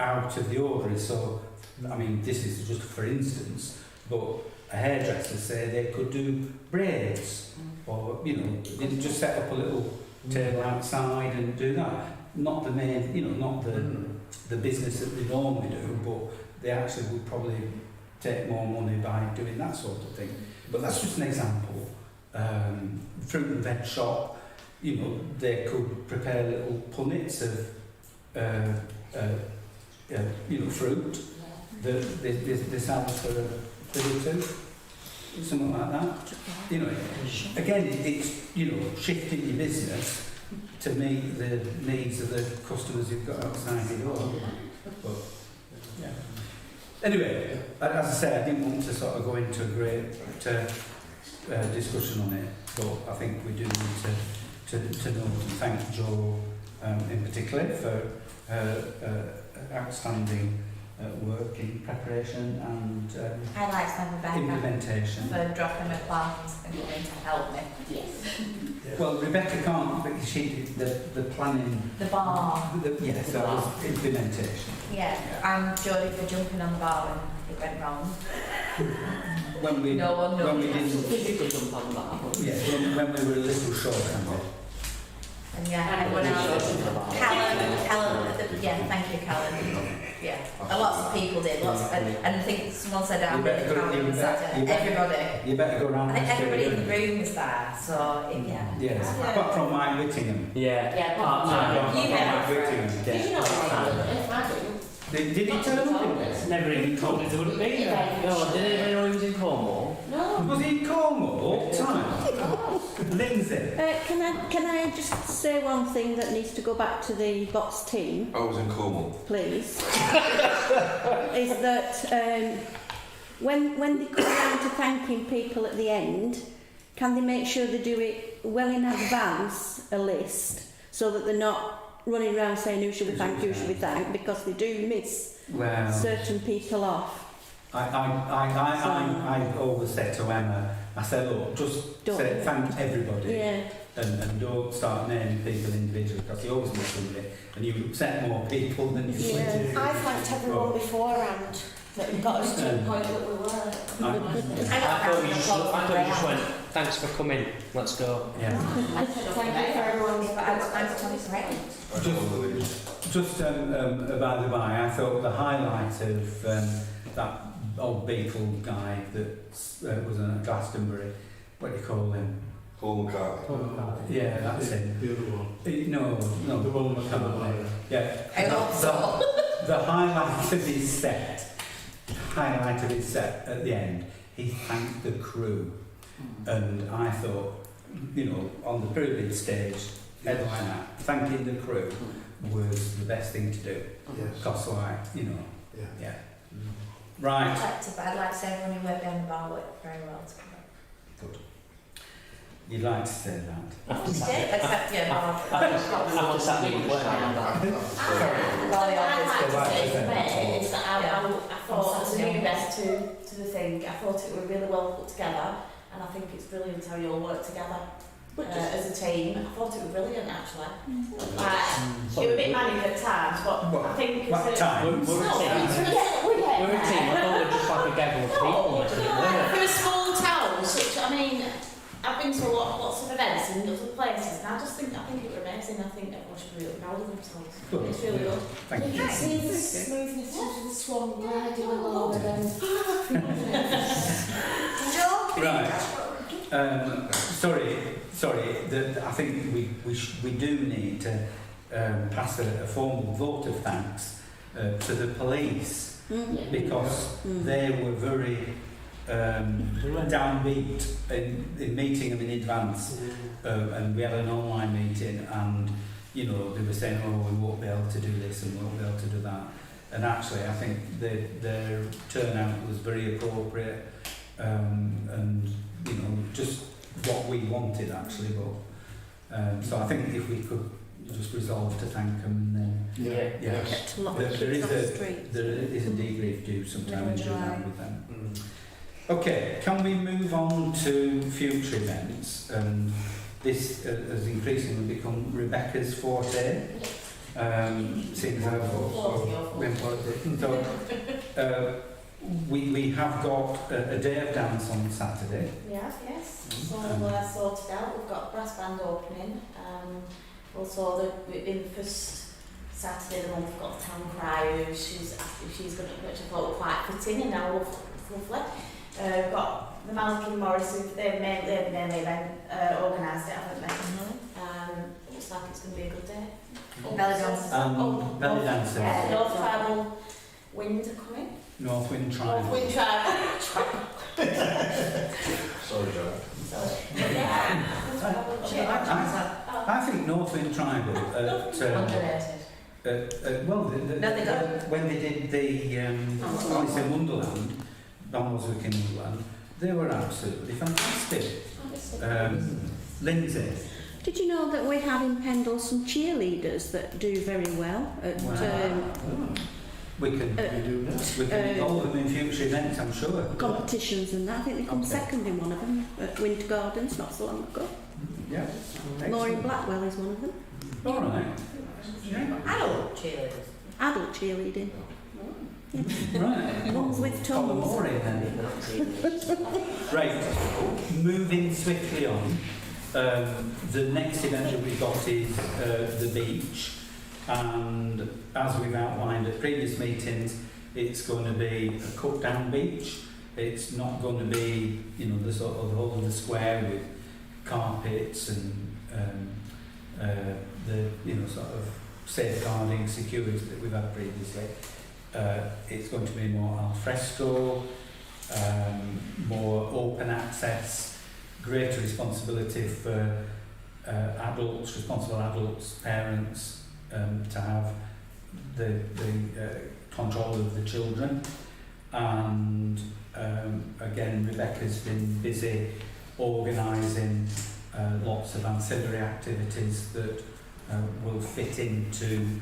Speaker 4: out of the ordinary. So, this is just for instance, but a hairdresser say they could do braids, or they didn't just set up a little table outside and do that. Not the main, not the business that they normally do, but they actually would probably take more money by doing that sort of thing. But that's just an example. Fruit and veg shop, they could prepare little punnets of fruit. this house for a 32, something like that. You know, again, it's, you know, shifting your business to meet the needs of the customers you've got outside your door. But, yeah. Anyway, as I say, I didn't want to sort of go into a great discussion on it, but I think we do need to know and thank Jo in particular for her outstanding work in preparation and
Speaker 3: I'd like to thank Rebecca
Speaker 4: implementation.
Speaker 3: for dropping my plans and coming to help me.
Speaker 1: Yes.
Speaker 4: Well, Rebecca can't, because she did the planning.
Speaker 3: The bar.
Speaker 4: Yes, that was implementation.
Speaker 3: Yeah, I'm Jodie for jumping on the bar when it went wrong.
Speaker 4: When we
Speaker 3: No one knows.
Speaker 4: when we didn't,
Speaker 2: Physical jump on that.
Speaker 4: yeah, when we were a little short-handed.
Speaker 3: And yeah, everyone else. Callum, yeah, thank you, Callum. Yeah, lots of people did, and I think someone said I'm really proud of everybody.
Speaker 4: You better go around.
Speaker 3: I think
Speaker 4: and
Speaker 3: everybody
Speaker 4: stay
Speaker 3: in the room was there, so yeah.
Speaker 4: Yes, apart from Mike Whittingham.
Speaker 10: Yeah.
Speaker 1: Yeah,
Speaker 4: Apart from
Speaker 3: You met
Speaker 4: Mike Whittingham.
Speaker 1: Did you know what I didn't?
Speaker 4: Did he turn up in this?
Speaker 6: Never even told us it would be there.
Speaker 10: Oh, did anybody know he was in Cornwall?
Speaker 1: No.
Speaker 4: Was he in Cornwall all the time? Lindsay.
Speaker 9: Can I just say one thing that needs to go back to the box team,
Speaker 5: I was in Cornwall.
Speaker 9: please? Is that when they come down to thanking people at the end, can they make sure they do it well in advance, a list, so that they're not running around saying who should we thank, because they do miss certain people off.
Speaker 4: I always said to Emma, I said, look, just say thank everybody.
Speaker 9: Yeah.
Speaker 4: And don't start naming people individually, because you always miss somebody and you upset more people than you should do.
Speaker 2: I thanked everyone beforehand that got us to the point that we were.
Speaker 10: I thought you just went, thanks for coming, let's go.
Speaker 4: Yeah.
Speaker 2: Thank you for everyone's
Speaker 4: Just by the by, I thought the highlight of that old Beatle guy that was in Glastonbury, what do you call him?
Speaker 5: Paul McCartney.
Speaker 4: Yeah, that's him.
Speaker 8: The other one.
Speaker 4: No,
Speaker 8: The one with the
Speaker 4: McCartney. Yeah.
Speaker 3: I hope so.
Speaker 4: The highlight of his set at the end, he thanked the crew. And I thought, you know, on the pyramid stage, headline act, thanking the crew was the best thing to do.
Speaker 8: Yes.
Speaker 4: Because, like, you know,
Speaker 8: Yeah.
Speaker 4: Right.
Speaker 3: I'd like to say everyone who worked behind the bar worked very well together.
Speaker 4: You'd like to say that.
Speaker 3: Except you, Bob.
Speaker 10: After Saturday, we weren't on that.
Speaker 3: Well, the obvious.
Speaker 1: Is that I thought as a new best to the thing, I thought it were really well put together, and I think it's brilliant how you all work together as a team. I thought it was brilliant actually. You were a bit manic at times, but I think
Speaker 4: What time?
Speaker 10: We're a team. We're a team. I thought we were just like a gaggle of people.
Speaker 1: For a small town, such I mean, I've been to lots of events in other places, and I think it was amazing. I think everyone should be really proud of themselves.
Speaker 4: Good.
Speaker 1: It's really good.
Speaker 4: Thank
Speaker 1: You
Speaker 4: you.
Speaker 1: can see the smoothness of the swan gliding along with them.
Speaker 4: Right. Sorry. I think we do need to pass a formal vote of thanks to the police because they were very downbeat in meeting them in advance, and we had an online meeting, and you know they were saying, oh, we won't be able to do this and we won't be able to do that, and actually I think their turnout was very appropriate, and you know just what we wanted actually. But so I think if we could just resolve to thank them, and then
Speaker 9: Get to lock
Speaker 4: there
Speaker 9: kids off the
Speaker 4: is
Speaker 9: street.
Speaker 4: a debrief due sometime in July with them. Okay, can we move on to future events? This has increasingly become Rebecca's forte. Seems as so we have got a day of dance on Saturday.
Speaker 1: Yes. So sorted out. We've got brass band opening. Also, in the first Saturday of the month, we've got the town crier. She's going to, which I thought were quite fitting, and now lovely. We've got the Malcolm Morris, they've mainly organised it, haven't they? Looks like it's going to be a good day.
Speaker 3: Belly dancers.
Speaker 4: Belly dancing.
Speaker 1: Yeah, North Tribal Wind are coming.
Speaker 4: North Wind Triangle.
Speaker 1: North Wind Triangle.
Speaker 5: Sorry, Joe.
Speaker 4: I think North Wind Triangle when they did the Alice in Wonderland, Barnoldswick in Wonderland, they were absolutely fantastic. Lindsay.
Speaker 9: Did you know that we have in Pendle some cheerleaders that do very well at
Speaker 4: We can involve them in future events, I'm sure.
Speaker 9: competitions and that? I think they come second in one of them at Winter Gardens not so long ago.
Speaker 4: Yeah.
Speaker 9: Maureen Blackwell is one of them.
Speaker 4: All right.
Speaker 3: Adult cheerleaders.
Speaker 9: Adult cheerleading.
Speaker 4: Right.
Speaker 9: Ones with
Speaker 4: Colin
Speaker 9: tongues.
Speaker 4: Moray then. Right. Moving swiftly on. The next event that we've got is the beach, and as we've outlined at previous meetings, it's going to be a cut-down beach. It's not going to be, you know, the sort of the whole of the square with carpets and the, you know, sort of safeguarding security that we've had previously. It's going to be more al fresco, more open access, greater responsibility for responsible adults, parents, to have the control of the children. And again, Rebecca's been busy organising lots of ancillary activities that will fit into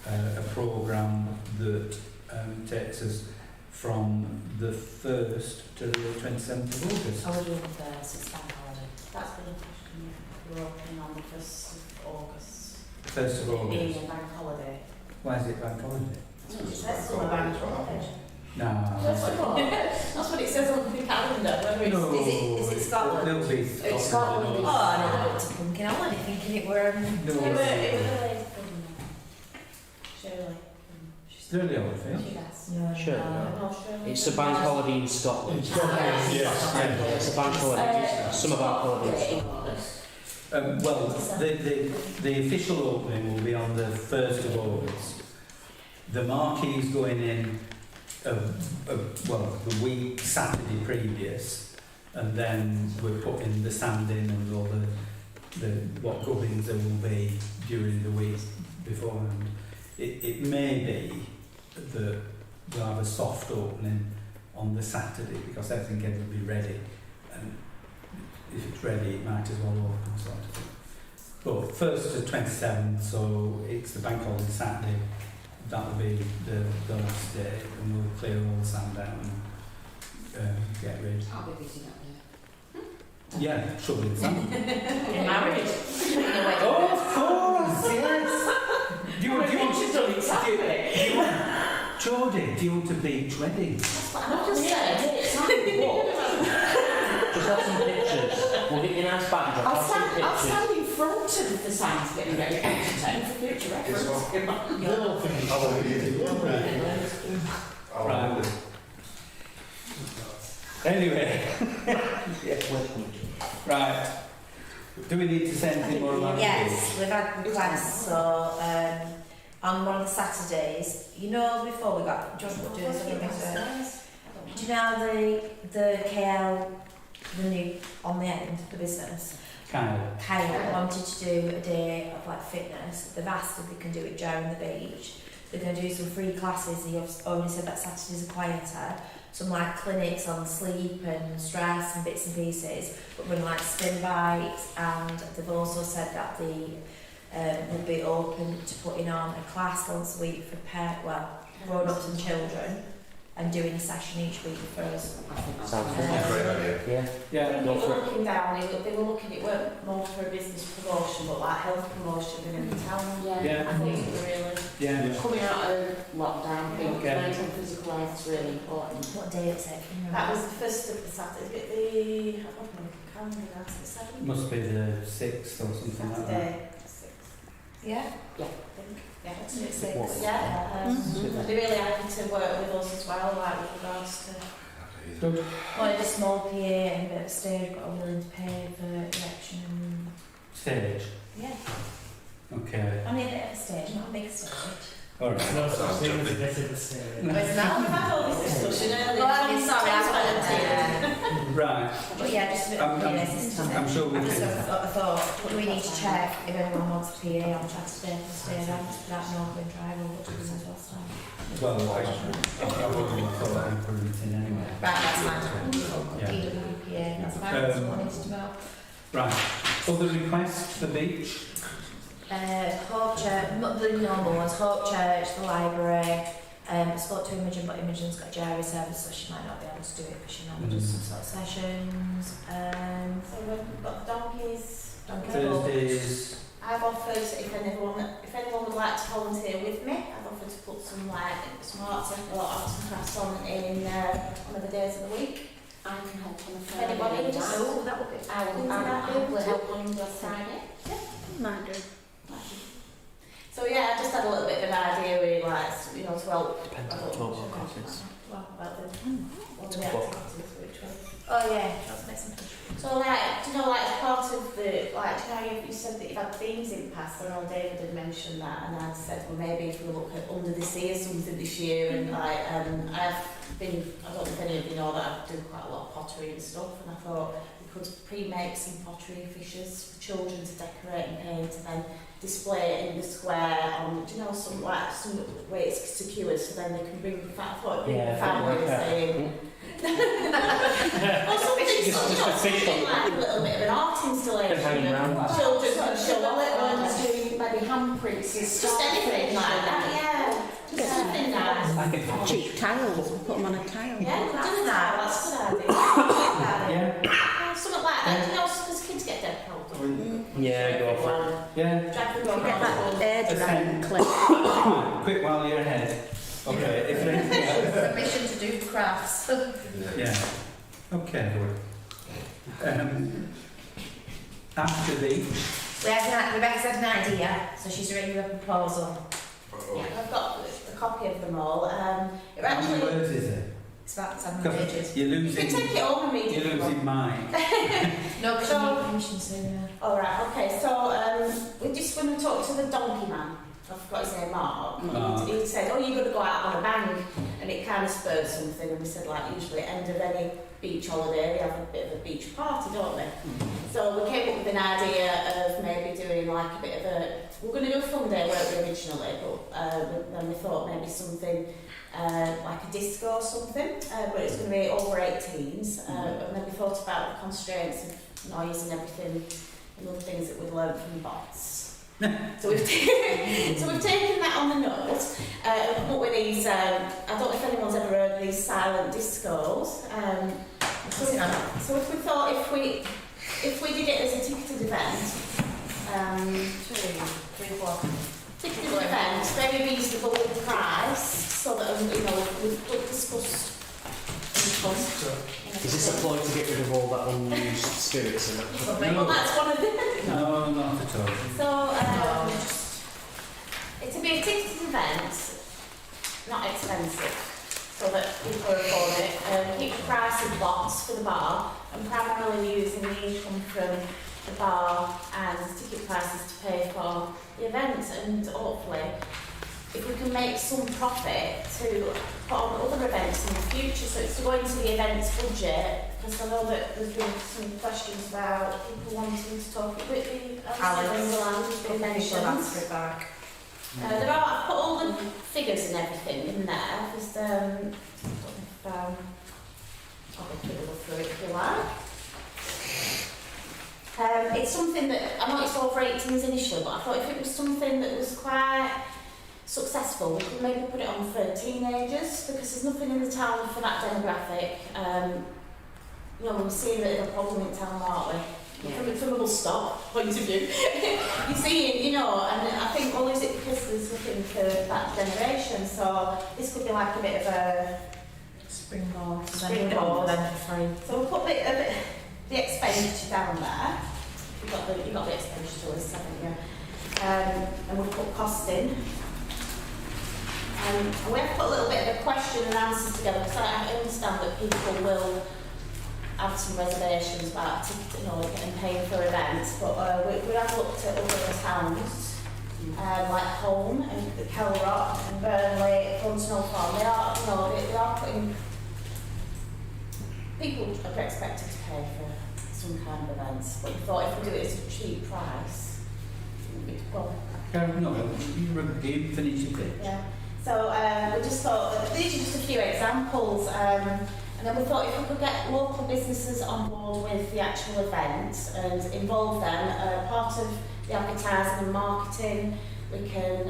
Speaker 4: a programme that takes us from the 1st to the 27th of August.
Speaker 3: I would do the first, it's bank holiday.
Speaker 1: That's been a question. We're opening on the 1st of August.
Speaker 4: 1st of August.
Speaker 1: Being a bank holiday.
Speaker 4: Why is it bank holiday?
Speaker 1: It says so, bank holiday.
Speaker 4: No.
Speaker 1: That's what it says on the calendar. Whether it's,
Speaker 4: No.
Speaker 3: Is it Scotland?
Speaker 4: It'll be
Speaker 1: It's Scotland.
Speaker 3: Oh, no, I looked at pumpkin holiday thinking it were...
Speaker 4: No.
Speaker 1: It was Shirley.
Speaker 4: It's early holiday.
Speaker 1: She does.
Speaker 3: No,
Speaker 10: Sure.
Speaker 1: No, Shirley.
Speaker 10: It's a bank holiday in Scotland.
Speaker 8: In Scotland, yes.
Speaker 10: It's a bank holiday. Summer bank holiday in Scotland.
Speaker 4: Well, the official opening will be on the 1st of August. The marquee's going in, the week Saturday previous, and then we're putting the sand in and all what gubbins there will be during the week beforehand. It may be that we'll have a soft opening on the Saturday because everything will be ready, and if it's ready it might as well open, sort of thing. But 1st to 27th, so it's the bank holiday Saturday, that'll be the last day, and we'll clear all the sand out and get rid.
Speaker 11: I'll be busy that day.
Speaker 4: Yeah, shoveling sand.
Speaker 1: You're married.
Speaker 4: Oh, of course, yes. Do you want Jodie, do you want a beach wedding?
Speaker 1: I'm just saying.
Speaker 10: Just have some pictures. We'll get you a nice backdrop.
Speaker 11: I'll
Speaker 10: Have some
Speaker 11: stand
Speaker 10: pictures.
Speaker 11: in front of the signs getting ready to entertain for future reference.
Speaker 8: They'll think it's
Speaker 4: Right. Anyway. Right. Do we need to say anything more about
Speaker 3: Yes, we've had requests, so on one of the Saturdays, you know, before we got doing something research, do you know the KL, the new on the end, the business? Kyle wanted to do a day of like fitness. They've asked if they can do it during the beach. They're going to do some free classes. He only said that Saturdays are quieter. Some like clinics on sleep and stress and bits and pieces, but we're like spin bikes, and they've also said that they would be open to putting on a class once a week for grown-ups and children, and doing a session each week for us.
Speaker 10: Sounds
Speaker 5: Great idea.
Speaker 10: Yeah.
Speaker 4: Yeah.
Speaker 1: When you were looking down, they were looking, it weren't more for a business promotion, but like health promotion within the town.
Speaker 4: Yeah.
Speaker 1: I think it really.
Speaker 4: Yeah.
Speaker 11: Coming out of lockdown, I think
Speaker 4: Okay.
Speaker 11: mental and physical health is really important.
Speaker 3: What day is it?
Speaker 1: That was the first of the Saturday. I don't know the calendar now. Is it 7th?
Speaker 4: Must be the 6th or something like that.
Speaker 1: Saturday. 6th.
Speaker 3: Yeah.
Speaker 1: I think. Yeah, it's
Speaker 3: What?
Speaker 1: 6th. Yeah. They're really happy to work with us as well, like with regards to.
Speaker 4: Good.
Speaker 3: Wanted a small PA and a bit of stage, but I'm willing to pay for erection.
Speaker 4: Stage.
Speaker 3: Yeah.
Speaker 4: Okay.
Speaker 3: I mean, a bit of a stage, not a big stage.
Speaker 4: All right.
Speaker 6: No such thing as a bit of the steering.
Speaker 3: But it's not.
Speaker 1: We've had all this discussion earlier.
Speaker 3: Well, I'm sorry, I've
Speaker 4: Right.
Speaker 3: But yeah, just a bit of PA
Speaker 4: I'm sure we
Speaker 3: I just
Speaker 4: do.
Speaker 3: thought we need to check if anyone wants PA on Saturday to stay around that Northern Drive or what was it last time.
Speaker 4: Well, I wouldn't have thought I'd put it in anyway.
Speaker 3: Right, that's fine.
Speaker 4: Yeah.
Speaker 3: DWPA, that's fine. That's what I wanted to know.
Speaker 4: Right. Other requests for beach?
Speaker 3: Hope Church, the normal ones, Hope Church, the library. I spoke to Imogen, but Imogen's got a diary service, so she might not be able to do it because she normally does some sort of sessions.
Speaker 1: So we've got the donkeys.
Speaker 4: Thursdays.
Speaker 1: I've offered, if anyone would like to volunteer with me, I've offered to put some arts and crafts on in one of the days of the week.
Speaker 11: I can help on a
Speaker 1: If
Speaker 11: Friday.
Speaker 1: anybody would just,
Speaker 3: Oh, that would be.
Speaker 1: I will help on the Friday.
Speaker 9: Might do.
Speaker 1: So yeah, I just had a little bit of an idea really, like, to help.
Speaker 10: Depends on 12 o'clock is.
Speaker 1: Well, about the activities, which way.
Speaker 3: Oh yeah, that's nice.
Speaker 1: So like, do you know, like part of the, like, do you know, you said that you've had themes in the past, I know David had mentioned that, and I'd said, well, maybe if we look at Under the Sea or something this year, and like, I've been, I don't know if any of you know that I do quite a lot of pottery and stuff, and I thought we could pre-make some pottery fishes for children to decorate and paint, and then display it in the square on, do you know, some way it's secured, so then they can bring the family and say, or something like a little bit of an art installation. Children can show a little and
Speaker 11: maybe handprints and stuff.
Speaker 1: just anything like that, yeah. Just something nice.
Speaker 9: Cheap tiles, we put them on a tile.
Speaker 1: Yeah, that's nice. That's a good idea.
Speaker 4: Yeah.
Speaker 1: Something like that, you know, because kids get dead cold.
Speaker 10: Yeah, go for it.
Speaker 4: Yeah.
Speaker 1: Drag them
Speaker 9: Get
Speaker 1: over.
Speaker 9: that air drying clip.
Speaker 4: Quick while you're ahead. Okay. If there's anything else.
Speaker 3: Permission to do crafts.
Speaker 4: Yeah. Okay. After the.
Speaker 3: Rebecca's had an idea, so she's written you a proposal.
Speaker 1: Yeah, I've got a copy of them all. It
Speaker 4: How many
Speaker 1: actually,
Speaker 4: words is it?
Speaker 3: It's about 7
Speaker 4: Because
Speaker 3: pages.
Speaker 4: you're
Speaker 1: you
Speaker 4: losing.
Speaker 1: can take it home and read
Speaker 4: You're
Speaker 1: it.
Speaker 4: losing mine.
Speaker 3: No, because you need permission soon.
Speaker 1: Alright, okay, so when we talked to the donkey man, I forgot his name, Mark,
Speaker 4: Mark.
Speaker 1: he said, oh, you're going to go out on a bang, and it kind of spurred something, and we said, like, usually at the end of any beach holiday, we have a bit of a beach party, don't we? So we came up with an idea of maybe doing like a bit of we're going to do a fun day, weren't we, originally, but then we thought maybe something like a disco or something, but it's going to be over 18s, and then we thought about the constraints of noise and everything, and other things that we'd learned from the bots. So we've taken that on the nose, and come up with these, I don't know if anyone's ever heard of these silent discos. So if we thought if we did it as a ticketed event, ticketed event, very reasonable price, so that we've discussed.
Speaker 10: Is this a ploy to get rid of all that unused spirits and that?
Speaker 1: Well, that's one of the.
Speaker 4: No, not at all.
Speaker 1: So it will be a ticketed event, not expensive, so that people are afford it. Keep the price of bots for the bar, and primarily using the income from the bar and ticket prices to pay for the event, and hopefully, if we can make some profit to put on other events in the future, so it's to go into the events budget, because I know that there's been some questions about people wanting to talk with the
Speaker 3: Answer it back.
Speaker 1: there are, I've put all the figures and everything in there. There's I'll go through it if you like. It's something that, I know it's over 18s initially, but I thought if it was something that was quite successful, we could maybe put it on for teenagers, because there's nothing in the town for that demographic. We're seeing a bit of a problem in town, aren't we?
Speaker 3: Yeah.
Speaker 1: From a bus stop point of view. You see it, and I think, well, is it because there's nothing for that generation? So this could be like a bit of a
Speaker 3: Springboard.
Speaker 1: springboard.
Speaker 3: Then free.
Speaker 1: So we'll put the expenditure down there. You've got the expenditure list, haven't you? And we'll put cost in. And we have to put a little bit of a question and answers together, because I understand that people will have some reservations about getting paying for events, but we have looked at other towns like Home and the Kelrock and Burnley, Brunton Farm. They are, you know, they are putting. People are expected to pay for some kind of events, but we thought if we do it at a cheap price, we'd go.
Speaker 4: No, you finish your pitch.
Speaker 1: Yeah. So we just thought these are just a few examples, and then we thought if we could get local businesses on board with the actual event and involve them, part of the advertising and marketing, we can,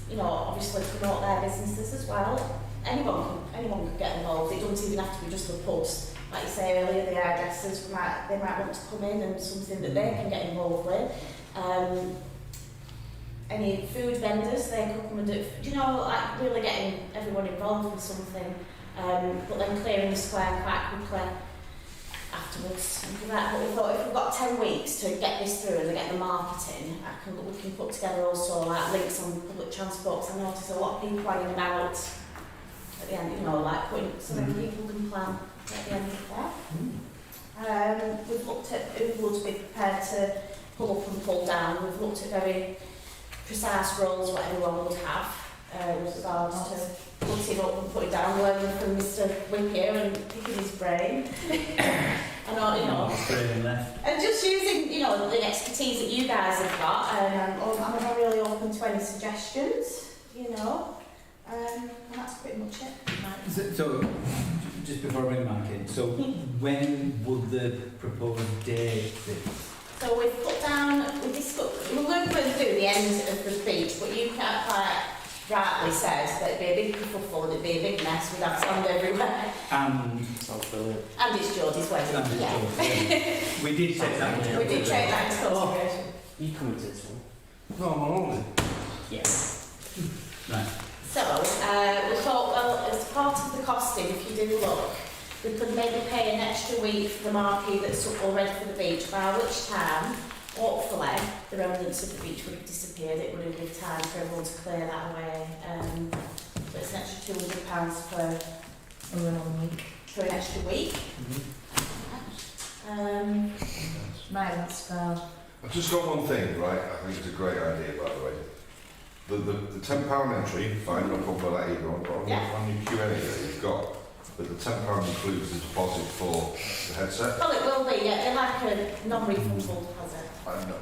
Speaker 1: you know, obviously promote their businesses as well. Anyone can get involved. It doesn't even have to be just the pubs. Like you say earlier, the hairdressers they might want to come in and something that they can get involved with. Any food vendors, they could come and do, you know, like really getting everyone involved with something, but then clearing the square quite quickly afterwards. And that, but we thought if we've got 10 weeks to get this through and get the marketing, we can put together also like links on public transport. Cause I noticed a lot of people hanging about at the end, you know, like putting so many people can plan at the end of that. We've looked at who would be prepared to pull up and pull down. We've looked at very precise roles what everyone would have with regards to putting up and putting down, learning from Mr. Wick here and picking his brain. And all, you know, and just using, you know, the expertise that you guys have got. I'm really open to any suggestions, you know. And that's pretty much it.
Speaker 4: So, just before I bring Mark in, so when would the proposed date be?
Speaker 1: So we've put down, we're going to do the end of the beach, but you can't quite rightly said that it'd be a big kerfuffle and it'd be a big mess, we'd have sand everywhere.
Speaker 10: Sounds brilliant.
Speaker 1: And it's Geordie's wedding.
Speaker 4: Yeah. We did take that into
Speaker 1: We did take that into consideration.
Speaker 10: You coming to this one?
Speaker 8: No, I'm on
Speaker 10: Yes.
Speaker 4: Right.
Speaker 1: So, we thought, well, as part of the costing, if you do look, we could maybe pay an extra week for the marquee that's all ready for the beach, by which time, hopefully, the remnants of the beach would have disappeared. It would have been time for everyone to clear that away. So it's an extra £200 for an extra week.
Speaker 3: Right, let's go.
Speaker 5: I've just got one thing, right? I think it's a great idea, by the way. The £10 entry, fine, no problem with that either. But on your Q&A that you've got, but the £10 includes the deposit for the headset.
Speaker 1: Well, it will be, yeah. They're like a non-refundable deposit.
Speaker 5: I know.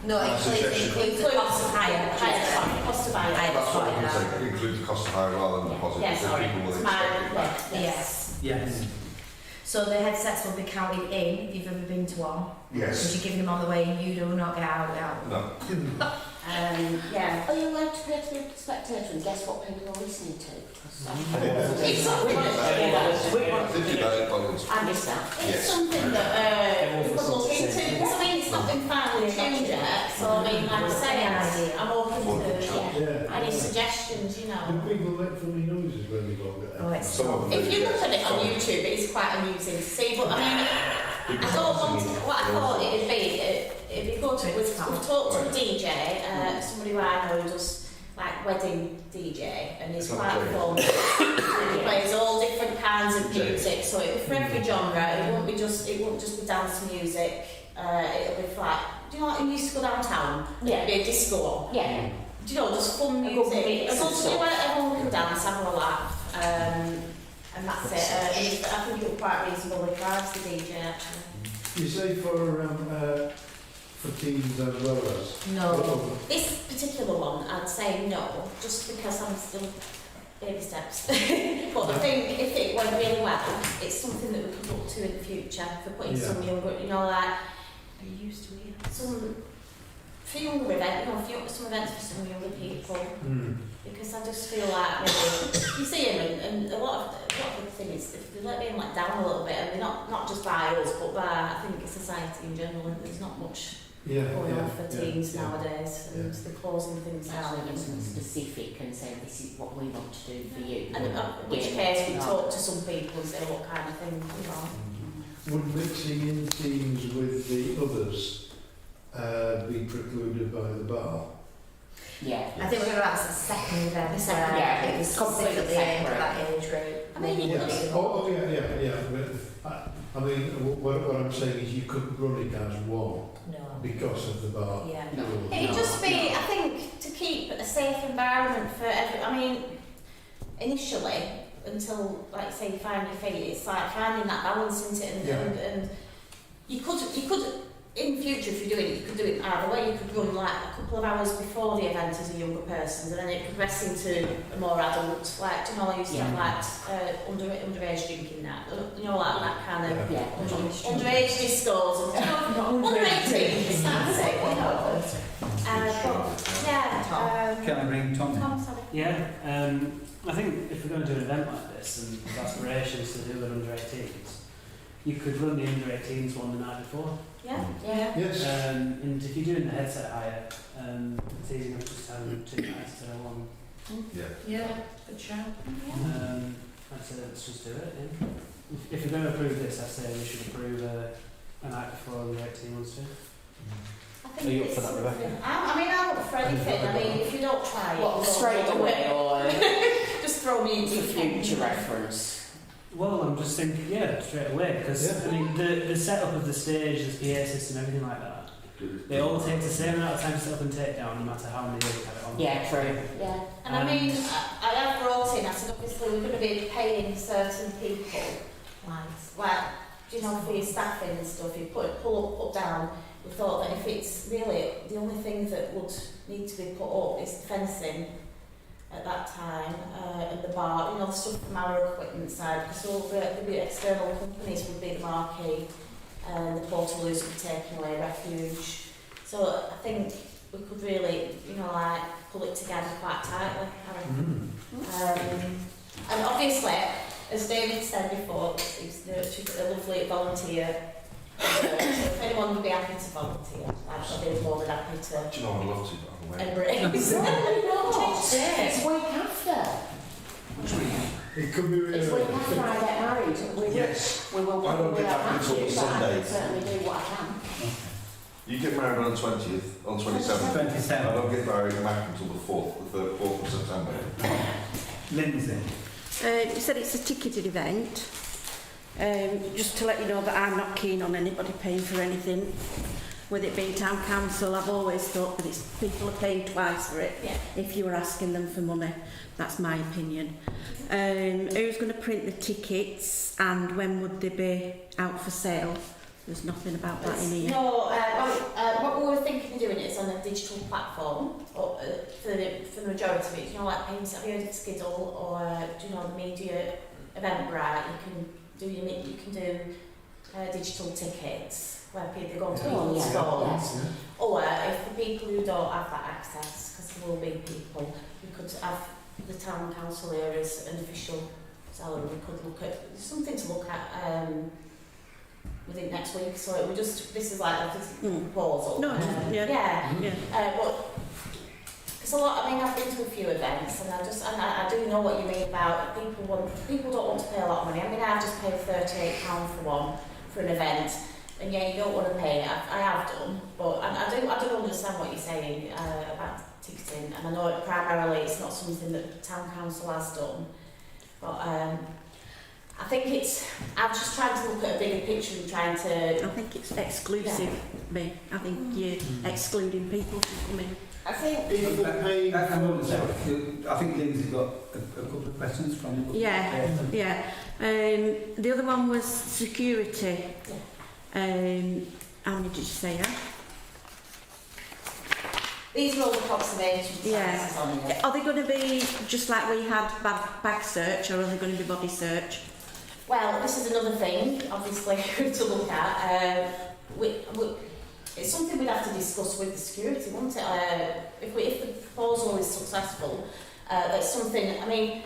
Speaker 3: No, it includes the cost of hire.
Speaker 1: Cost of hire.
Speaker 5: That's what I'm going to say. It includes the cost of hire rather than deposit.
Speaker 1: Yes,
Speaker 5: because people will expect it back.
Speaker 3: Yes.
Speaker 4: Yes.
Speaker 3: So the headsets will be counted in if you've ever been to one.
Speaker 5: Yes.
Speaker 3: Because you're giving them on the way and you do not get out.
Speaker 5: No.
Speaker 1: Yeah.
Speaker 11: Are you allowed to go to the spectator and guess what people are listening to?
Speaker 1: It's something
Speaker 11: I missed that.
Speaker 1: It's something that we could look into, because I mean it's not been finally tuned yet, so I mean like I say, I'm open to any suggestions, you know.
Speaker 8: Do people make funny noises when they go get
Speaker 3: Oh, it's
Speaker 5: Some of them
Speaker 1: If
Speaker 5: do,
Speaker 1: you look
Speaker 5: yes.
Speaker 1: at it on YouTube, it is quite amusing to see, but I mean, I don't want to, what I thought it'd be good to, we've talked to a DJ, somebody who I know who does like wedding DJ, and he's quite fun. And he plays all different kinds of music, so it'll be for every genre. It won't just be dance music. It'll be like, do you know what you used to go downtown?
Speaker 11: Yeah.
Speaker 1: It'll be a disco.
Speaker 11: Yeah.
Speaker 1: Do you know, just fun music. As long as everyone can dance, have a laugh, and that's it. I think it'll quite reasonably priced, the DJ actually.
Speaker 8: You say for teens as well as?
Speaker 1: No. This particular one, I'd say no, just because I'm still baby steps. But I think if it went really well, it's something that we could look to in the future for putting some younger, you know, like some for younger events, you know, some events for some younger people. Because I just feel like maybe you see them, and a lot of the thing is they're being let down a little bit, and they're not just by us, but by I think society in general. And there's not much going on for teens nowadays, and they're closing things down.
Speaker 11: Actually, something specific and say this is what we want to do for you.
Speaker 1: And in which case we talk to some people and say what kind of thing we want.
Speaker 8: Would mixing in teens with the others be precluded by the bar?
Speaker 11: Yeah.
Speaker 3: I think we're about the second event.
Speaker 11: The second, yeah,
Speaker 3: It was
Speaker 11: completely
Speaker 3: specifically aimed at
Speaker 11: separate.
Speaker 3: that age group.
Speaker 1: I mean,
Speaker 8: Yeah. Oh, yeah. But I mean, what I'm saying is you couldn't run it as one
Speaker 1: No.
Speaker 8: because of the bar.
Speaker 1: Yeah.
Speaker 11: No.
Speaker 1: It'd just be, I think, to keep a safe environment for I mean, initially, until, like say, you find your feet, it's like finding that balance, isn't it? And you could, in the future, if you're doing it, you could do it either way. You could run like a couple of hours before the event as a younger person, and then it progress into a more adult, like, you know, I used to have like underage drinking that, you know, like that kind of
Speaker 11: Yeah.
Speaker 1: underage discos, and you know, under 18, that's it, you know. But, yeah,
Speaker 4: Can I bring Tom in?
Speaker 1: Tom, sorry.
Speaker 6: Yeah, I think if we're going to do an event like this and with aspirations to do it under 18s, you could run the under 18s one the night before.
Speaker 1: Yeah, yeah.
Speaker 8: Yes.
Speaker 6: And if you're doing the headset hire, it's easy enough just to have 2 nights instead of one.
Speaker 5: Yeah.
Speaker 11: Yeah, good shout.
Speaker 6: I'd say let's just do it. Yeah. If we're going to approve this, I say we should approve a night before under 18 ones too.
Speaker 1: I think
Speaker 10: Are you up
Speaker 1: it's
Speaker 10: for that, Rebecca?
Speaker 1: something- I mean, I'm up for anything. I mean, if you don't try it,
Speaker 11: What,
Speaker 1: you don't
Speaker 11: straight
Speaker 1: know.
Speaker 11: away or
Speaker 1: Just throw me into
Speaker 11: for future reference?
Speaker 6: Well, I'm just thinking, yeah, straight away, because I mean, the setup of the stage, the PA system, everything like that, it all takes the same amount of time to set up and take down, no matter how many days you have it on.
Speaker 11: Yeah, true.
Speaker 1: Yeah, and I mean, I have brought in, I said, obviously we're going to be paying certain people, like, you know, for your staffing and stuff, you pull up, down. We thought that if it's really, the only thing that would need to be put up is the fencing at that time, and the bar, you know, the stuff from our equipment side, because all the external companies would be the marquee, and the portaloos would be taking away refuge. So I think we could really, you know, like, pull it together quite tightly, I reckon. And obviously, as David said before, it's nurtured a lovely volunteer. So if anyone would be happy to volunteer, I'd be more than happy to
Speaker 5: Do you know, I'd love to, but I'm away.
Speaker 1: embrace.
Speaker 11: It's week after.
Speaker 8: It could be really.
Speaker 11: It's week after I get married.
Speaker 5: Yes.
Speaker 11: We will
Speaker 5: I don't get back until
Speaker 11: matches, but I
Speaker 5: Sunday.
Speaker 11: can certainly do what I can.
Speaker 5: You get married on the 20th, on 27th.
Speaker 4: 27.
Speaker 5: I don't get married back until the 4th of September.
Speaker 4: Lindsay.
Speaker 9: You said it's a ticketed event. Just to let you know that I'm not keen on anybody paying for anything. With it being town council, I've always thought that it's people are paying twice for it.
Speaker 1: Yeah.
Speaker 9: If you were asking them for money, that's my opinion. Who's going to print the tickets and when would they be out for sale? There's nothing about that in here.
Speaker 1: No, what we were thinking of doing is on a digital platform for the majority of it. You know, like Paint, have you heard of Skiddle or do you know the media Eventbrite? You can do digital tickets where people go to people's phones. Or if the people who don't have that access, because there will be people, we could have the town council here as an official seller. We could look at something to look at. Within next week, so it would just, this is like a proposal.
Speaker 9: No, yeah.
Speaker 1: But because a lot, I mean, I've been to a few events, and I do know what you mean about people don't want to pay a lot of money. I mean, I've just paid £38 for an event, and yeah, you don't want to pay it. I have done, but I do understand what you're saying about ticketing, and I know primarily it's not something that the town council has done, but. I think I'm just trying to look at a bigger picture and trying to...
Speaker 9: I think it's exclusive, me. I think you're excluding people from coming.
Speaker 11: I think
Speaker 8: People paying
Speaker 4: I
Speaker 8: for...
Speaker 4: think Lindsay's got a couple of questions from you.
Speaker 9: Yeah. The other one was security. How many did you say?
Speaker 1: These are all approximations.
Speaker 9: Yeah.
Speaker 1: On here.
Speaker 9: Are they going to be just like we had bag search, or are they going to be body search?
Speaker 1: Well, this is another thing, obviously, to look at. It's something we'd have to discuss with the security, wouldn't it? If the proposal is successful, that's something. I mean,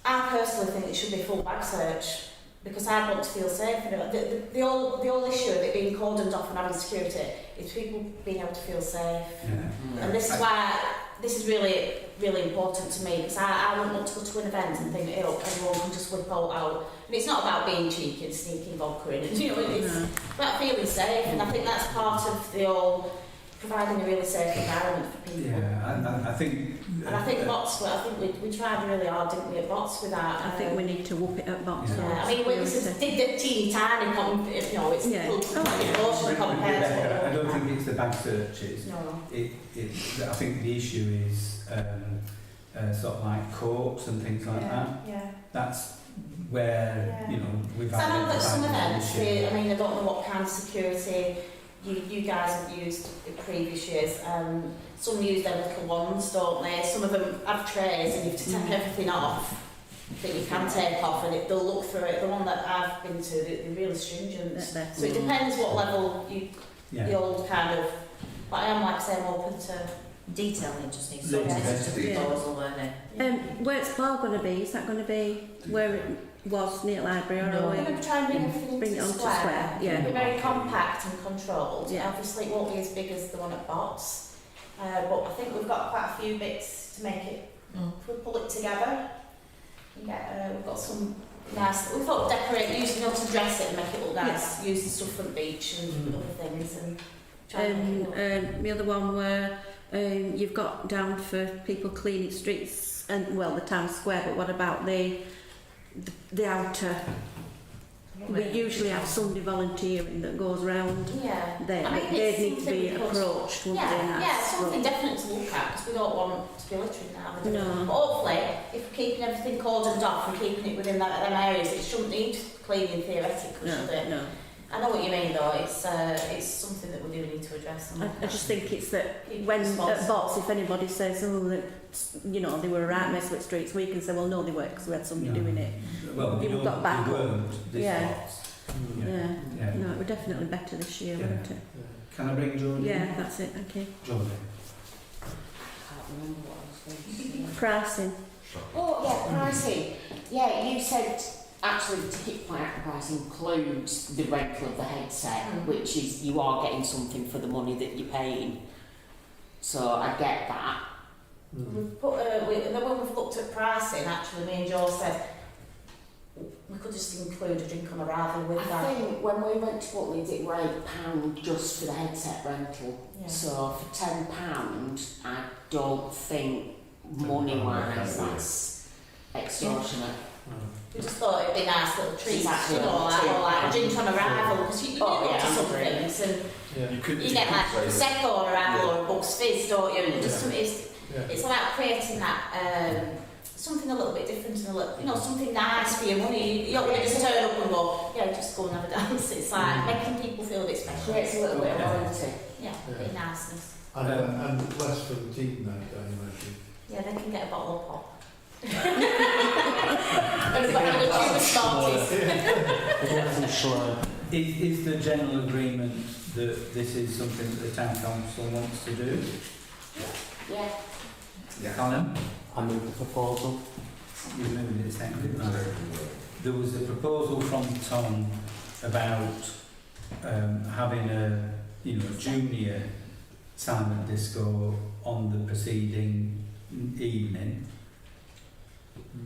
Speaker 1: I personally think it should be full bag search because I want to feel safe. You know, the whole issue of it being cordoned off and having security is people being able to feel safe.
Speaker 4: Yeah.
Speaker 1: And this is why this is really, really important to me because I wouldn't want to go to an event and think, oh, everyone can just whip all out. And it's not about being cheeky and sneaking vodka in, and, you know, it's about feeling safe. And I think that's part of the whole providing a really safe environment for people.
Speaker 4: Yeah, and I think...
Speaker 1: And I think Bots, I think we tried really hard, didn't we, at Bots with that?
Speaker 9: I think we need to whoop it at Bots.
Speaker 1: Yeah, I mean, this is the teeny tiny, you know, it's
Speaker 9: Yeah.
Speaker 1: proportion compared to what...
Speaker 4: I don't think it's the bag searches.
Speaker 1: No.
Speaker 4: I think the issue is sort of like courts and things like that.
Speaker 1: Yeah.
Speaker 4: That's where, you know, we've
Speaker 1: I know that some
Speaker 4: identified
Speaker 1: events,
Speaker 4: the issue.
Speaker 1: I mean, I don't know what kind of security you guys have used in previous years. Some use their little ones, don't they? Some of them have trays and you have to take everything off that you can take off, and they'll look through it. The one that I've been to, they're really stringent. So it depends what level the old kind of... But I am, like I say, I'm open to...
Speaker 3: Detailing just needs
Speaker 4: Yeah.
Speaker 3: some proposal, won't it?
Speaker 9: Where's Plough going to be? Is that going to be where it was near the library, or
Speaker 3: No.
Speaker 9: are
Speaker 1: We're
Speaker 9: we?
Speaker 1: going to try and bring everything
Speaker 9: Bring
Speaker 1: into
Speaker 9: it
Speaker 1: the
Speaker 9: onto
Speaker 1: square.
Speaker 9: square, yeah.
Speaker 1: It'll be very compact and controlled.
Speaker 9: Yeah.
Speaker 1: Obviously, it won't be as big as the one at Bots, but I think we've got quite a few bits to make it. If we pull it together, and get, we've got some nice. We thought decorate, using it to dress it and make it look nice. Use the stuff from the beach and other things, and try and make it look.
Speaker 9: The other one where you've got down for people cleaning streets and the town square, but what about the outer? We usually have somebody volunteering that goes round
Speaker 1: Yeah.
Speaker 9: there.
Speaker 1: I mean,
Speaker 9: They
Speaker 1: it's
Speaker 9: need to
Speaker 1: something
Speaker 9: be
Speaker 1: we could-
Speaker 9: approached, wouldn't they? and
Speaker 1: Yeah,
Speaker 9: asked,
Speaker 1: something definite to look at, because we don't want to be littering now.
Speaker 9: No.
Speaker 1: But hopefully, if we're keeping everything cordoned off and keeping it within them areas, it shouldn't need cleaning theoretically, should it?
Speaker 9: No.
Speaker 1: I know what you mean though, it's something that we do need to address. And
Speaker 9: I just think it's that
Speaker 1: Keep
Speaker 9: when
Speaker 1: responsible.
Speaker 9: at Bots, if anybody says, oh, that, you know, they were a right mess with streets, we can say, well, no, they weren't, because we had somebody doing it.
Speaker 4: Well, we
Speaker 9: You've
Speaker 4: know
Speaker 9: got back
Speaker 4: we
Speaker 9: up.
Speaker 4: weren't this
Speaker 9: Yeah.
Speaker 4: lot.
Speaker 9: Yeah. No, it was definitely better this year,
Speaker 4: Yeah.
Speaker 9: wasn't it?
Speaker 4: Can I bring Jordan?
Speaker 9: Yeah, that's it, thank you.
Speaker 4: Jordan.
Speaker 11: Can't remember what I was going to say.
Speaker 9: Pricing.
Speaker 11: Oh, yeah, pricing. Yeah, you said actually the ticket price includes the rental of the headset, which is you are getting something for the money that you're paying. So I get that.
Speaker 1: we've put, when we've looked at pricing, actually, me and Joe said we could just include a drink on arrival with
Speaker 11: I
Speaker 1: that.
Speaker 11: think when we went to Butlins it were £8 just for the headset rental.
Speaker 1: Yeah.
Speaker 11: So for £10 I don't think money-wise that's extortionate.
Speaker 1: We just thought it'd be a nice little treat,
Speaker 11: Exactly.
Speaker 1: you know, like a drink on arrival, because you do
Speaker 11: Oh,
Speaker 1: go
Speaker 11: yeah,
Speaker 1: to some
Speaker 11: I agree.
Speaker 1: things and
Speaker 5: You
Speaker 1: you get like
Speaker 5: say-
Speaker 1: Prosecco on arrival or a Bucks Fizz, don't you? And just
Speaker 7: Yeah.
Speaker 1: it's about creating that something a little bit different and a little, you know, something nice for your money. You don't want to just turn up and go, yeah, just go and have a dance. It's like making people feel a bit special.
Speaker 11: Creates a little bit of loyalty.
Speaker 1: Yeah, a bit of niceness.
Speaker 8: And less for the team night, I imagine.
Speaker 1: Yeah, they can get a bottle of pop. And we've got a tube of Smarties.
Speaker 4: Is the general agreement that this is something that the town council wants to do?
Speaker 11: Yeah.
Speaker 4: Callum?
Speaker 10: I move the proposal.
Speaker 4: You moved it seconded, right? There was a proposal from Tom about having a junior silent disco on the preceding evening.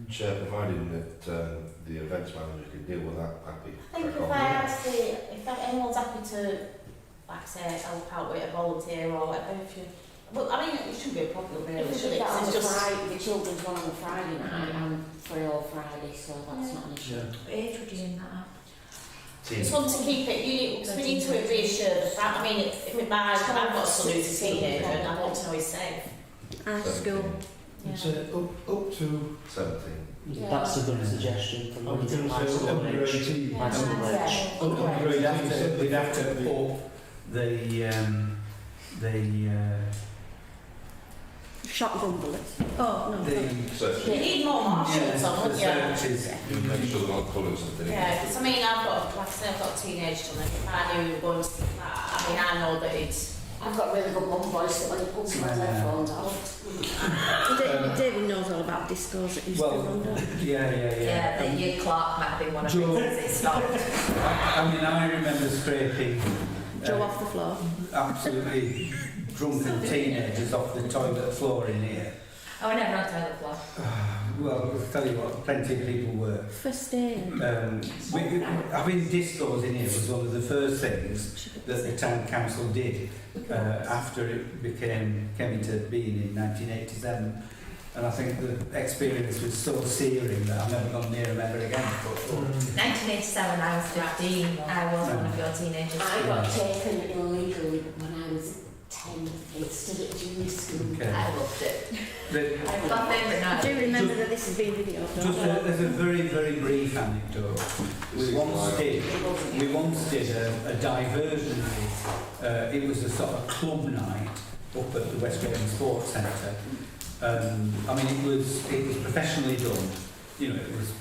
Speaker 5: Chair, providing that the events manager can deal with that, I'd be
Speaker 1: I think if anyone's happy to, like I say, help out with a volunteer or whatever, well, I mean, it shouldn't be a problem really, should it?
Speaker 11: On
Speaker 1: It's
Speaker 11: the
Speaker 1: just
Speaker 11: Friday, the children's one on the Friday night, I'm free all Friday, so that's not an issue.
Speaker 3: What age would you in that at?
Speaker 1: just want to keep it unique, because we need to reassure the fact. I mean, if it buys, I've got a son who's a teenager and I want to know he's safe.
Speaker 9: High school.
Speaker 8: It's up to,
Speaker 5: 17.
Speaker 11: Yeah.
Speaker 10: That's a good suggestion from
Speaker 8: I was going to
Speaker 10: high
Speaker 8: say,
Speaker 10: school
Speaker 8: under
Speaker 10: age.
Speaker 8: 18.
Speaker 10: High school age.
Speaker 8: Under
Speaker 4: We'd
Speaker 8: 18,
Speaker 4: have to up the
Speaker 9: Shotgun bullets. Oh, no.
Speaker 5: So,
Speaker 1: You need more marshals on, wouldn't you?
Speaker 4: searches.
Speaker 5: make sure they're not colours and things.
Speaker 1: Yeah, because I mean, like I say, I've got a teenage son, and if I knew we were going to stick that, I mean, I know that it's...
Speaker 11: I've got a really good mum voice that when he pulls my headphones out.
Speaker 9: David knows all about discos that used to run, don't he?
Speaker 3: Yeah, the year Clark might have been one of the
Speaker 4: Joe.
Speaker 3: reasons it stopped.
Speaker 4: I mean, I remember scraping
Speaker 9: Joe off the floor.
Speaker 4: absolutely drunken teenagers off the toilet floor in here.
Speaker 3: Oh, I never had toilet floor.
Speaker 4: well, I'll tell you what, plenty of people were.
Speaker 9: First aid.
Speaker 4: Having discos in here was one of the first things that the town council did after it came into being in 1987. And I think the experience was so searing that I've never gone near them ever again.
Speaker 3: 1987, I was 15. I was one of your teenagers.
Speaker 11: I got taken illegally when I was 10 and stood at junior school.
Speaker 4: Okay.
Speaker 3: I loved it.
Speaker 4: The,
Speaker 3: My favourite
Speaker 9: I
Speaker 3: night.
Speaker 9: do remember that this has been videoed.
Speaker 4: just as a very, very brief anecdote, we once did a diversion night. It was a sort of club night up at the West Graham Sports Centre. I mean, it was professionally done. You know, it was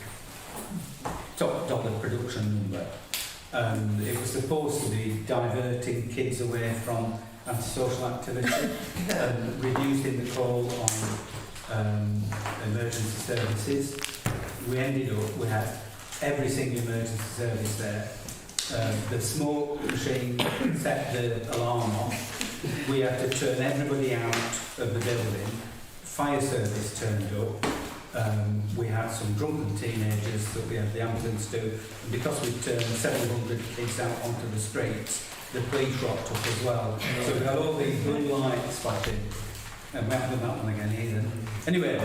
Speaker 4: top dollar production number. It was supposed to be diverting kids away from antisocial activity and reducing the call on emergency services. We ended up, we had every single emergency service there. The smoke machine set the alarm off. We had to turn everybody out of the building. Fire service turned up. We had some drunken teenagers that we had the ambulance to, and because we turned 700 kids out onto the streets, the police rocked up as well. So we had all these blue lights flashing, and we haven't done that one again either. Anyway,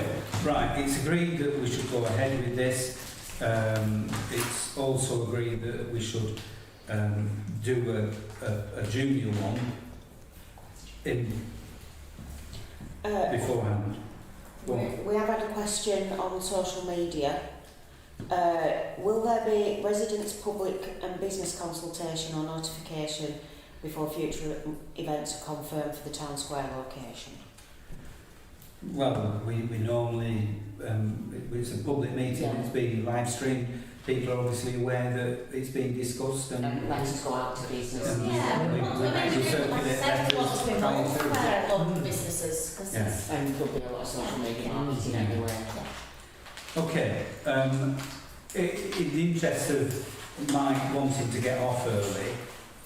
Speaker 4: right, it's agreed that we should go ahead with this. It's also agreed that we should do a junior one in beforehand.
Speaker 2: We have had a question on social media. Will there be residents, public and business consultation or notification before future events are confirmed for the town square location?
Speaker 4: Well, we normally, it's a public meeting,
Speaker 11: Yeah.
Speaker 4: it's being live streamed. People are obviously aware that it's being discussed and
Speaker 11: Let us go out to business.
Speaker 1: Yeah,
Speaker 4: we circulate letters trying to...
Speaker 1: where a lot of businesses, because
Speaker 4: Yeah.
Speaker 1: it's
Speaker 11: And there'll be a lot of social media marketing everywhere.
Speaker 4: Okay, in the interest of Mike wanting to get off early,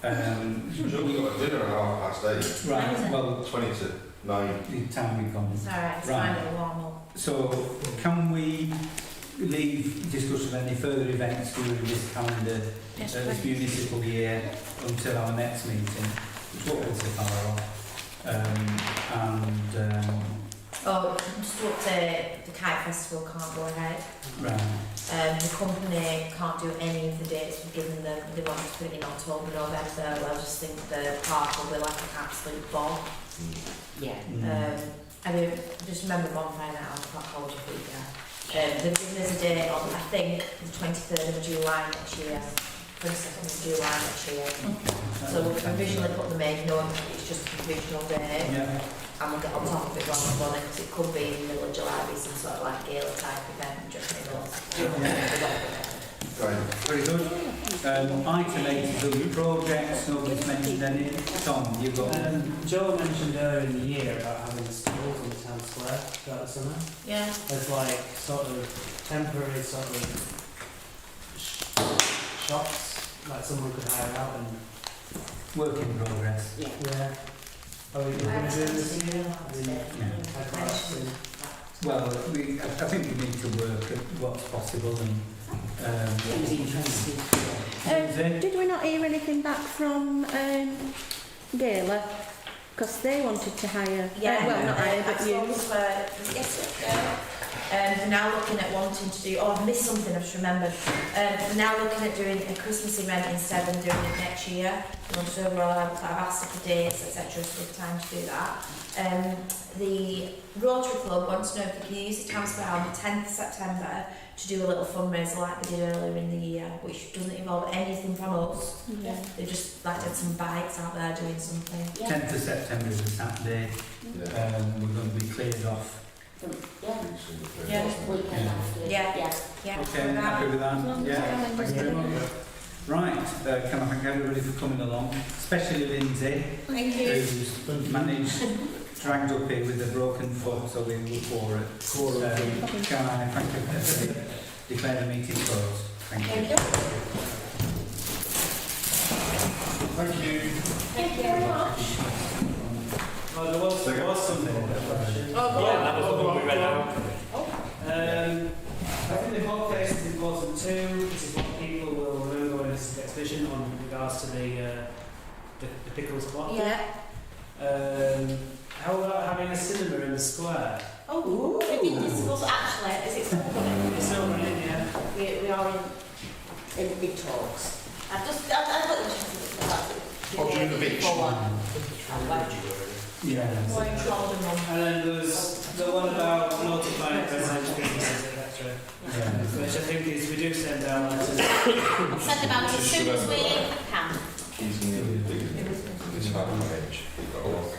Speaker 5: We've got a dinner at 8:30.
Speaker 4: right, well,
Speaker 5: 20 to 9.
Speaker 4: the time we come.
Speaker 3: It's alright, it's
Speaker 4: Right.
Speaker 3: fine, it'll warm up.
Speaker 4: So, can we leave discussion of any further events during this calendar, this municipal year, until our next meeting, which won't be so far off?
Speaker 3: Oh, just to update, the Kite Festival can't go ahead.
Speaker 4: Right.
Speaker 3: The company can't do any of the dates we've given them. They want to put it in October, November. Well, I just think the park will be like an absolute bog.
Speaker 11: Yeah.
Speaker 3: I mean, just remember bonfire night on the Park College of Week. They've given us a date on, I think, the 23rd of July next year. 22nd of July next year. So we'll provisionally put them in, knowing it's just a provisional date.
Speaker 4: Yeah.
Speaker 3: And we'll get on top of it rather than on it, because it could be in the middle of July, be some sort of like gala type event, just in
Speaker 4: Right. Very good. Item 8 is other projects. Nobody's mentioned any. Tom, you've got one.
Speaker 6: Joe mentioned earlier in the year about having stalls on the town square throughout the summer.
Speaker 3: Yeah.
Speaker 6: There's like sort of temporary sort of shops, like someone could hire out and
Speaker 4: Work in progress.
Speaker 11: Yeah.
Speaker 6: yeah. Are we going to do this year?
Speaker 4: Well, I think we need to work at what's possible and.
Speaker 11: It was interesting.
Speaker 9: Did we not hear anything back from Gala? Because they wanted to hire.
Speaker 3: Yeah,
Speaker 9: well, not hire, but use.
Speaker 3: They're now looking at wanting to do, I've missed something, I've just remembered. They're now looking at doing a Christmas event instead and doing it next year. So overall, I've asked for dates, etc., so we have time to do that. The Rotary Club wants to know if they can use the town square on the 10th of September to do a little fundraiser like they did earlier in the year, which doesn't involve anything from us.
Speaker 9: Yeah.
Speaker 3: They just like had some bikes out there doing something.
Speaker 4: 10th of September is a Saturday.
Speaker 5: Yeah.
Speaker 4: We're going to be cleared off.
Speaker 3: Yeah.
Speaker 11: Weekend after.
Speaker 3: Yeah. Yeah.
Speaker 4: Okay, I'm happy with that. Yeah, thank you very much. Right, can I thank everybody for coming along, especially Lindsay,
Speaker 3: Thank
Speaker 4: who's managed, dragged up here with a broken foot, so we look for it. Can I thank everybody, declare the meeting closed. Thank you.
Speaker 5: Thank you.
Speaker 3: Thank you very much.
Speaker 6: Oh, there was something.
Speaker 3: Oh,
Speaker 6: Yeah, that was the one we read out. Pickles Clock.
Speaker 9: Yeah.
Speaker 6: How about having a cinema in the square?
Speaker 1: Oh, we did discuss actually, is it still running?
Speaker 6: It's still running, yeah.
Speaker 1: We are
Speaker 2: In the big talks.
Speaker 1: I've got interested in that.
Speaker 5: What do you do the beach?
Speaker 4: Yeah.
Speaker 6: And then there's the one about notifying residential businesses, etc. Which I think is, we do send out letters.
Speaker 1: Send them out as soon as we can.
Speaker 5: He's nearly as big as this half my age. He's got a lot of